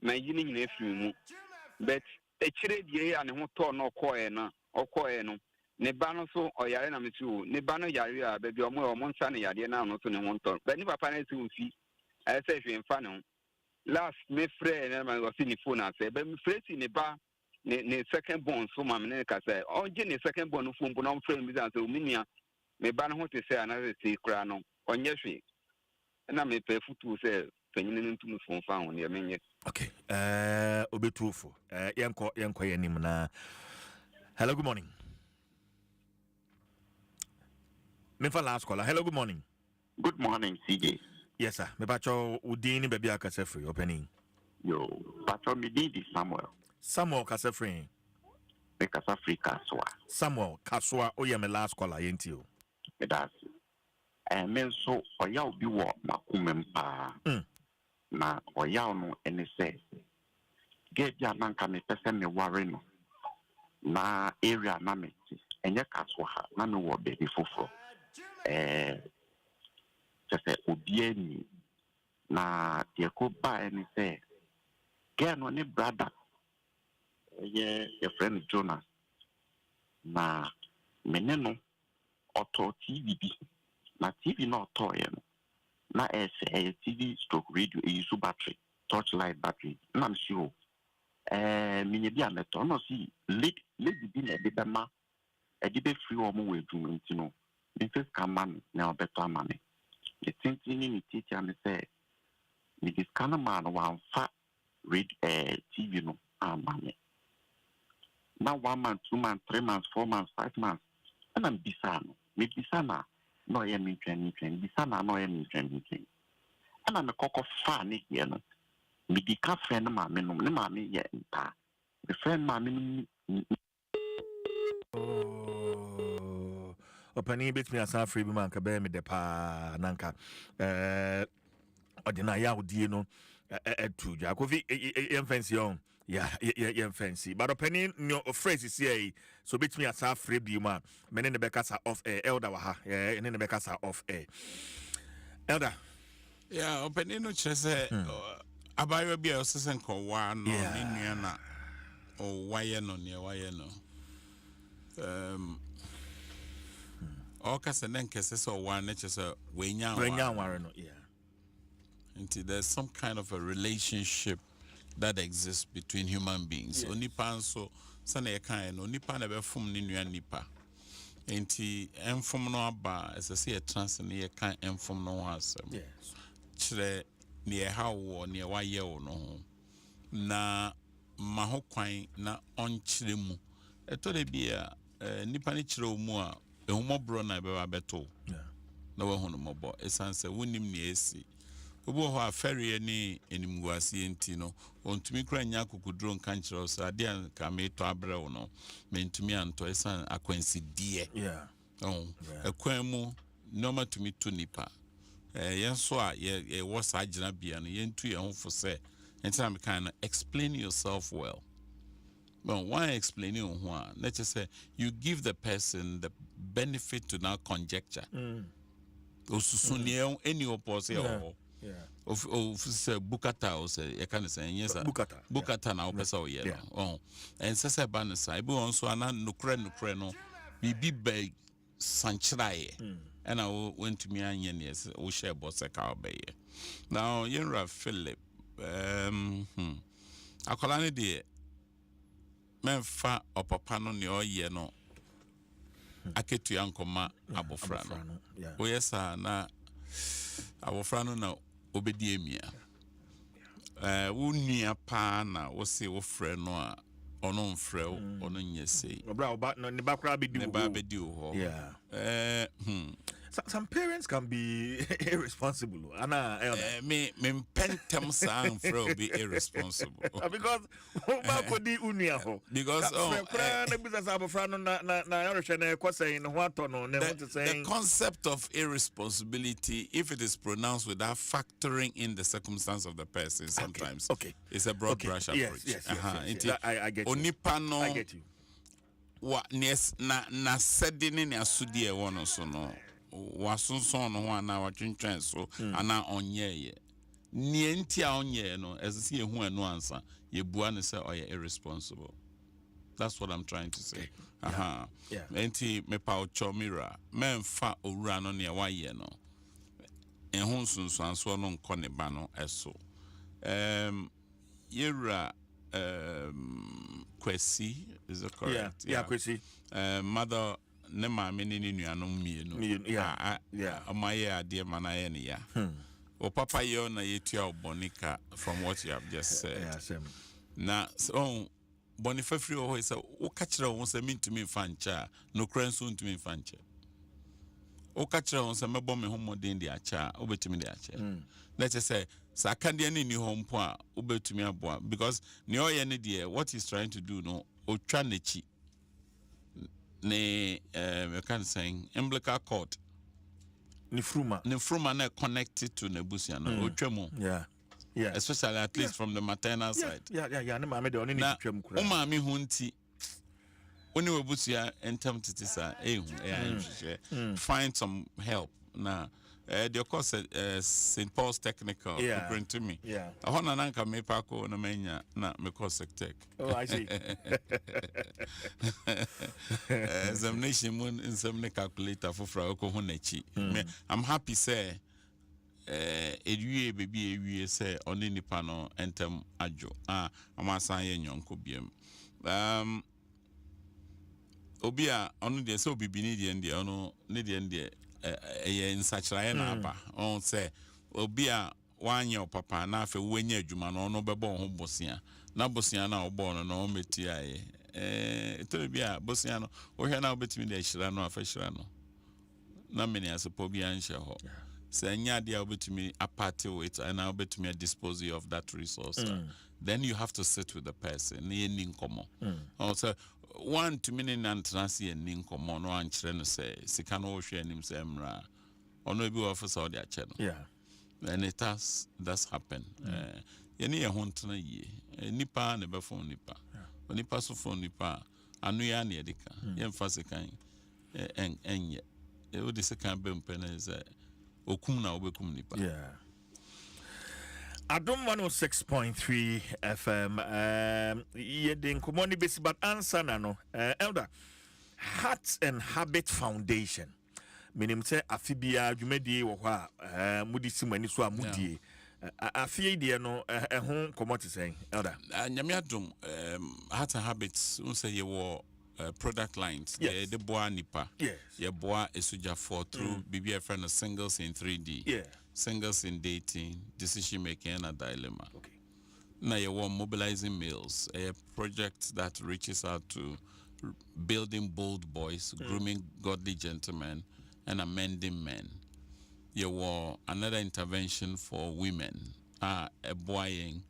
my yini nyina free mu but e chire die ane ho to no koe na okoe no ne ba no so oyare na metu ne ba no yari a baby omo nsa ne yade na no to ne ho to but ni papa na ti fi I say fi mfa no last me friend na my see ni phone say but me friend ni ba ne second born so ma me ka say on je ne second born phone no friend bi say ominia me ba no ho te say another say kra no onye hwe na me pe futu say panyin ntu me phone fa ho ne menye okay obetrufo yenko yanim na hello good morning me for last caller hello good morning CJ. Yes, sir. Me pacho udini baby akase free opening. Yo, pacho me di Samuel kase free. Me kase free kaswa. Samuel kaswa oye me last caller yenti o. Me das. Men so oya obi wo makumem pa. na oyaw no ene say get ya nanka me pese me worry no na area na me enye kaso ha na me wo baby foforo just obie ni na de ko ba ene say get no ne brother your friend Jonas na meneno auto TV na TV no auto na TV stroke radio use battery torchlight battery na am sure minye bi ameto no see lady bi na de bema e de be free omo we dum ntino the first command na obeto amane the thinking ni teacher me say me this kind of man wan fa read TV no amane now 1 month, 2 months, 3 months, 4 months, 5 months. And I'm bisano. Me bisana no ye me training. Bisana no ye me training. And I'm a cock of funny here. Me di ka friend ma me no ma me ye nta. The friend ma me opani bit me asa free man ka be me de pa nanka odina ya odie no etu ja kofi fancy on yeah fancy but opani no phrase is here so bit me asa free bi man me ne be kasa off air elder wa ha ne be kasa off air elder yeah opani no chese abayo bia osesen ko wa no ni nua na o waye no ne waye no o kase nen kese so wa na chese wenya ware no yeah until there's some kind of a relationship that exists between human beings onipa so sana ye kan no onipa na be fom ni nua nipa enti enfom no aba esese ye trans ne ye kan enfom no asem yes chire ne ye hawo ne waye wo no na mahokwan na onchire mu eto de bia nipa ne chire mu a ehumobro na be ba beto na wo hunu mobo esanse wonim ne esi obo ho afere ni enimguase enti no ontumi kra nya kokudro nka nkyere so ade an ka me to abre wo no mentumi anto esan akwansi die ekwan mu noma tumi to nipa yenso a ye wo sa agina bia no yentu ye ho fo se enti am kind explain yourself well. Well, why explain you who let's just say you give the person the benefit to now conjecture. Osusuni any opposite of say bukata or say you can say yes bukata na opesa o ye no and say ban say be on so ana nukre no bibi bag sanchirae and I went to me anya yes o share boss ka be now Yenra Philip akola ne de menfa opapa no ne oye no aketu yankoma abofra no oyesa na abofra no na obedi emia wunua pa na wo se wo frɛ no a ono mfrɛ ono nyese obra oba no ne bakra bedi wo yeah some parents can be irresponsible. Me pentem sang for be irresponsible. Because the concept of irresponsibility, if it is pronounced without factoring in the circumstance of the person, sometimes it's a broad brush approach. Yes, I get you. Onipano, I get you. What na sedini ni asudi wono so no. Wasonson no ana watwentwen so ana onye ye nie ntia onye no ezisi ehu anu ansa ye bua ne say oye irresponsible. That's what I'm trying to say. Enti me pa ochomira memfa owura no ne waye no ehun sunsuanso no nko ne ba no eso yera Kwesi, is it correct? Yeah, Kwesi. Mother ne maame ne nuanom mienu amaye ade manaye ne ya o papa ye na yetua obonika from what you have just said na so bonifa free o say o ka kire won say mintumi fancha no kranso ntumi fancha o ka kire won say mebo me homoden de acha obetumi de acha let's just say sakande ne ni hompo a obetumi aboa because ne oye ne de what he's trying to do no o twa nechi ne you can say umbilical cord ni fruma na connected to nebusia no otwemo especially at least from the maternal side. Yeah. No, mama, the only na umami hunti. When you busia entem titisa, find some help. Now, the course St. Paul's Technical, bring to me. Yeah. I want to nanka me pako na menya na me course tech. Oh, I see. Examination mun Nsem calculator for fra ko honechi. I'm happy say edwie baby ewie say oni nipa no entem ajo. Amasan ye nyonko biem. Obi a ono de say obi ni de ndi ono ne de ndi nsachiraye na aba on say obi a wanye papa na afa wenye adwuma no ono bebo ho bosia na bosia na obo no no meti aye to bi a bosia no wo hwe na obetimi de hira no afa hira no na meni asepo bi anhye ho say nya de obetimi apart with and now obetimi dispose of that resource then you have to sit with the person ne ni nkomo also one to many nantrasi and ninkomo no ankyere no say sika no hwe anim say mra ono bi officer or their channel. Yeah. And that's happened. Yeni ye hontena ye. Nipa ne be phone nipa. Nipa so phone nipa anu ya na edika. Ye mfa sekan enye. E wo de sekan be mpene is okum na obekum nipa. Yeah. Adom 106.3 FM. Ye den komoni besi but answer na no. Elder, Heart and Habit Foundation. Menim say afibia dwumadi wo ho a mudi simani so amudie afie die no ho komoti sen elder nyame adom Heart and Habits say ye wo product lines the boa nipa ye boa esuja for through bibia friend singles in 3D singles in dating decision making and dilemma na ye wo mobilizing males a project that reaches out to building bold boys grooming godly gentlemen and amending men. You were another intervention for women, a boying,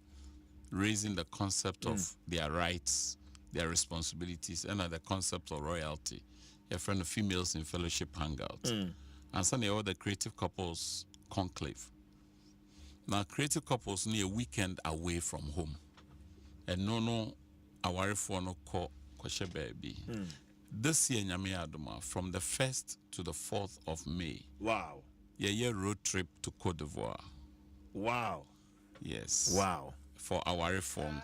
raising the concept of their rights, their responsibilities, and the concept of royalty. Your friend of females in fellowship hangout. And some of the creative couples conclave. Now creative couples need a weekend away from home. And no aware for no kwashe baby. This year, Nyame Adoma, from the 1st to the 4th of May. Wow. Yeah, road trip to Côte d'Ivoire. Wow. Yes. Wow. For our reform,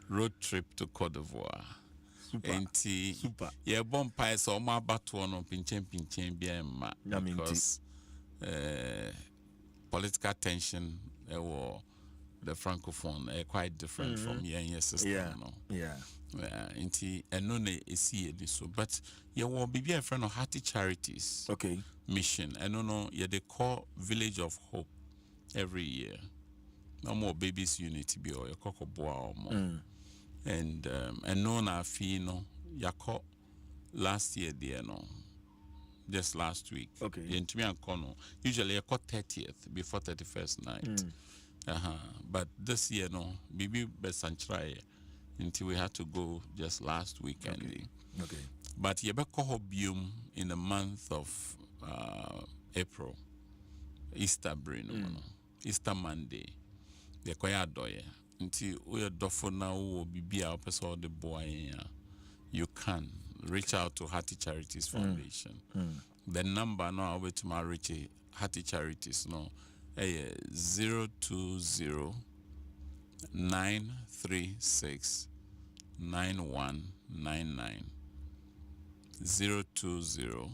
road trip to Côte d'Ivoire. Super. Yeah, bomb so my battle no pinchen BM because political tension or the francophone quite different from your system. Yeah. Inti enone esi so but ye wo bibi a friend of Hearty Charities mission enono ye they call Village of Hope every year. No more babies unity be or your kokoboa and no na fi no yako last year there no just last week yentumi ankono usually yako 30th before 31st night but this year no bibi besanchrae until we had to go just last weekend. But Yebeko Hobium in the month of April, Easter Easter Monday, the Koya Doye. Until we are dofo now will be our person the boy. You can reach out to Hearty Charities Foundation. The number now over to my reach Hearty Charities no 020 936 9199 020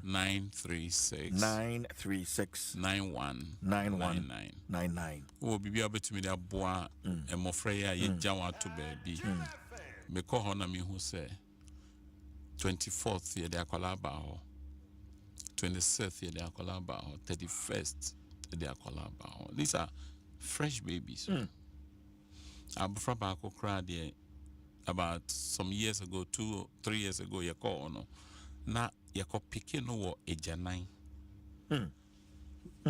936 9199 wo bibia betumi da boa emofra ya ye jawa to baby me ko ho na me hu say 24th ye de akola ba ho 26th ye de akola ba ho 31st ye de akola ba ho these are fresh babies abufra ba ko kra de about some years ago 2-3 years ago ye ko no na ye ko pikin no wo ejanan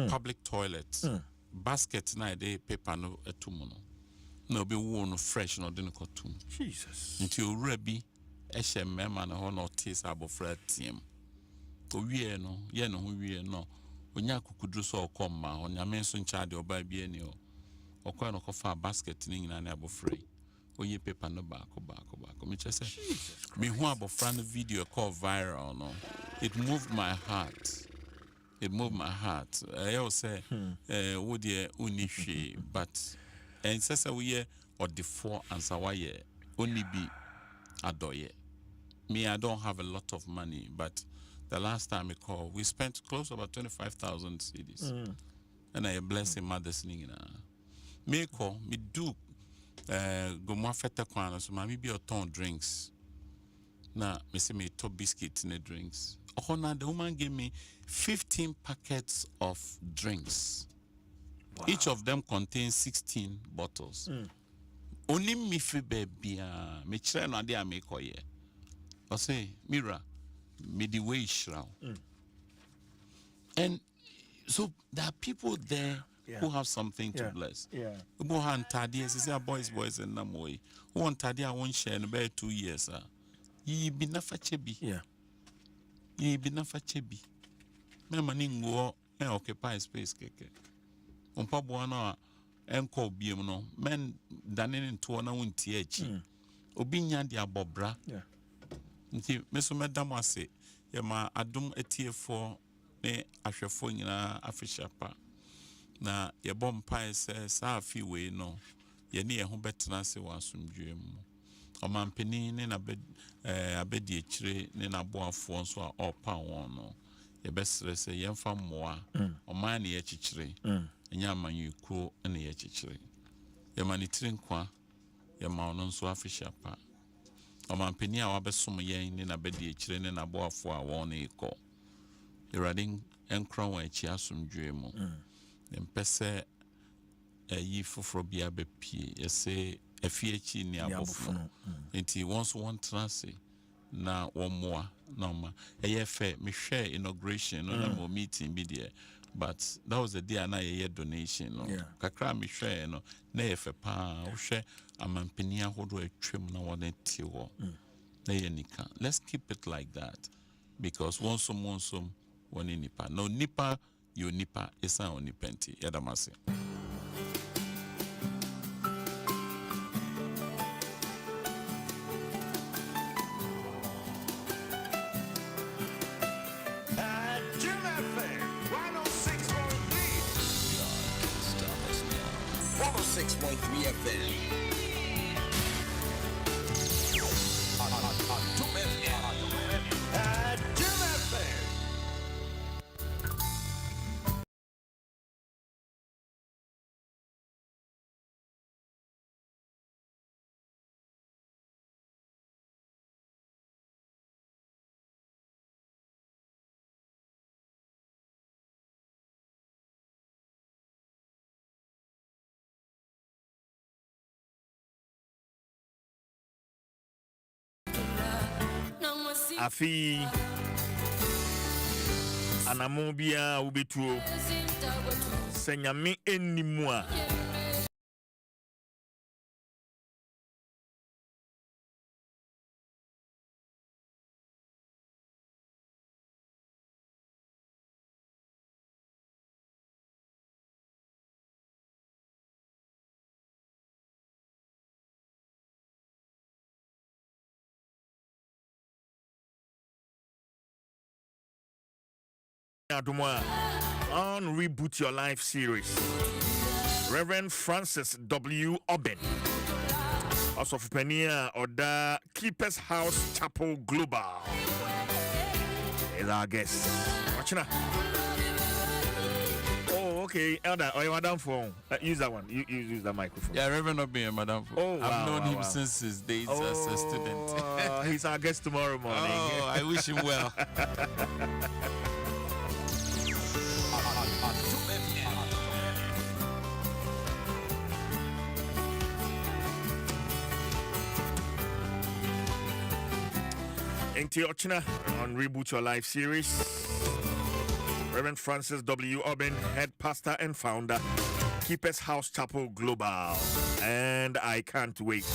public toilets basket na de paper no etumu no na obi wo no fresh no de no kotum Jesus nti owura bi ehye mema na ho no tis abofra tiem owie no ye no ho wie no onya kukudru so okoma onyame so ncha de oba bia ni o okwa no kofa basket ni nyina na abofrɛ oye paper no baako me chese me hu abofra no video call viral no it moved my heart. I say wo de uni hwe but and sese we or the four answer why only be adoye. Me, I don't have a lot of money, but the last time we called, we spent close to about 25,000 cedis. And I bless him mothers singing. Me call, me do go more feta kwana, so my be a ton drinks. Now, me say me top biscuits in the drinks. Oh, now the woman gave me 15 packets of drinks. Wow. Each of them contains 16 bottles. Only me fi baby, me try no ade make oye. I say, Mira, me the way shroud. And so there are people there who have something to bless. Who want tadi, say boys and namoy. Who want tadi? I won't share in about 2 years. Ye be na fachebi. Ye be na fachebi. Me mani ngo occupy space keke. Umpa buana enko biem no men danen into na wunti echi. Obi nya dia bobra. Nti meso medam ase ye ma adom etiefo ne ahwefo nyina afishapa na ye bompa se sa afi we no ye ne ye ho betena se wa asomdwe mu omampeni ne na abedi ekire ne na boafo nso a opa won no ye besere se ye mfa mmoa oman ne ye kikire enya amanyuko ne ye kikire ye ma ne trinkwa ye ma ono nso afishapa omampeni a wabesom yen ne na bedi ekire ne na boafo a won eko iradin enkron wa echi asomdwe mu empese yi foforo bia bepie yese afie echi ni abofo nti once one transe na womoa na ma eyefe me hwe inauguration no na mo meeting bi there but that was the day na ye donation no kakra me hwe no na yefe pa wo hwe amampeni ahodo atwem na wona tie wo na ye nika. Let's keep it like that because once one nipa no nipa yo nipa esa onipenti yadamase. Afi anamobia ubetuo senyame enimu a Adom on Reboot Your Life series. Reverend Francis W. Oben, also of Penia Oda Keepers House Chapel Global, is our guest. Watching that. Oh, okay, Elder, or your madam phone. Use that one. You use the microphone. Yeah, Reverend Oben, madam phone. Oh, I've known him since his days as a student. He's our guest tomorrow morning. Oh, I wish him well. Ochina on Reboot Your Life series. Reverend Francis W. Oben, head pastor and founder, Keepers House Chapel Global. And I can't wait.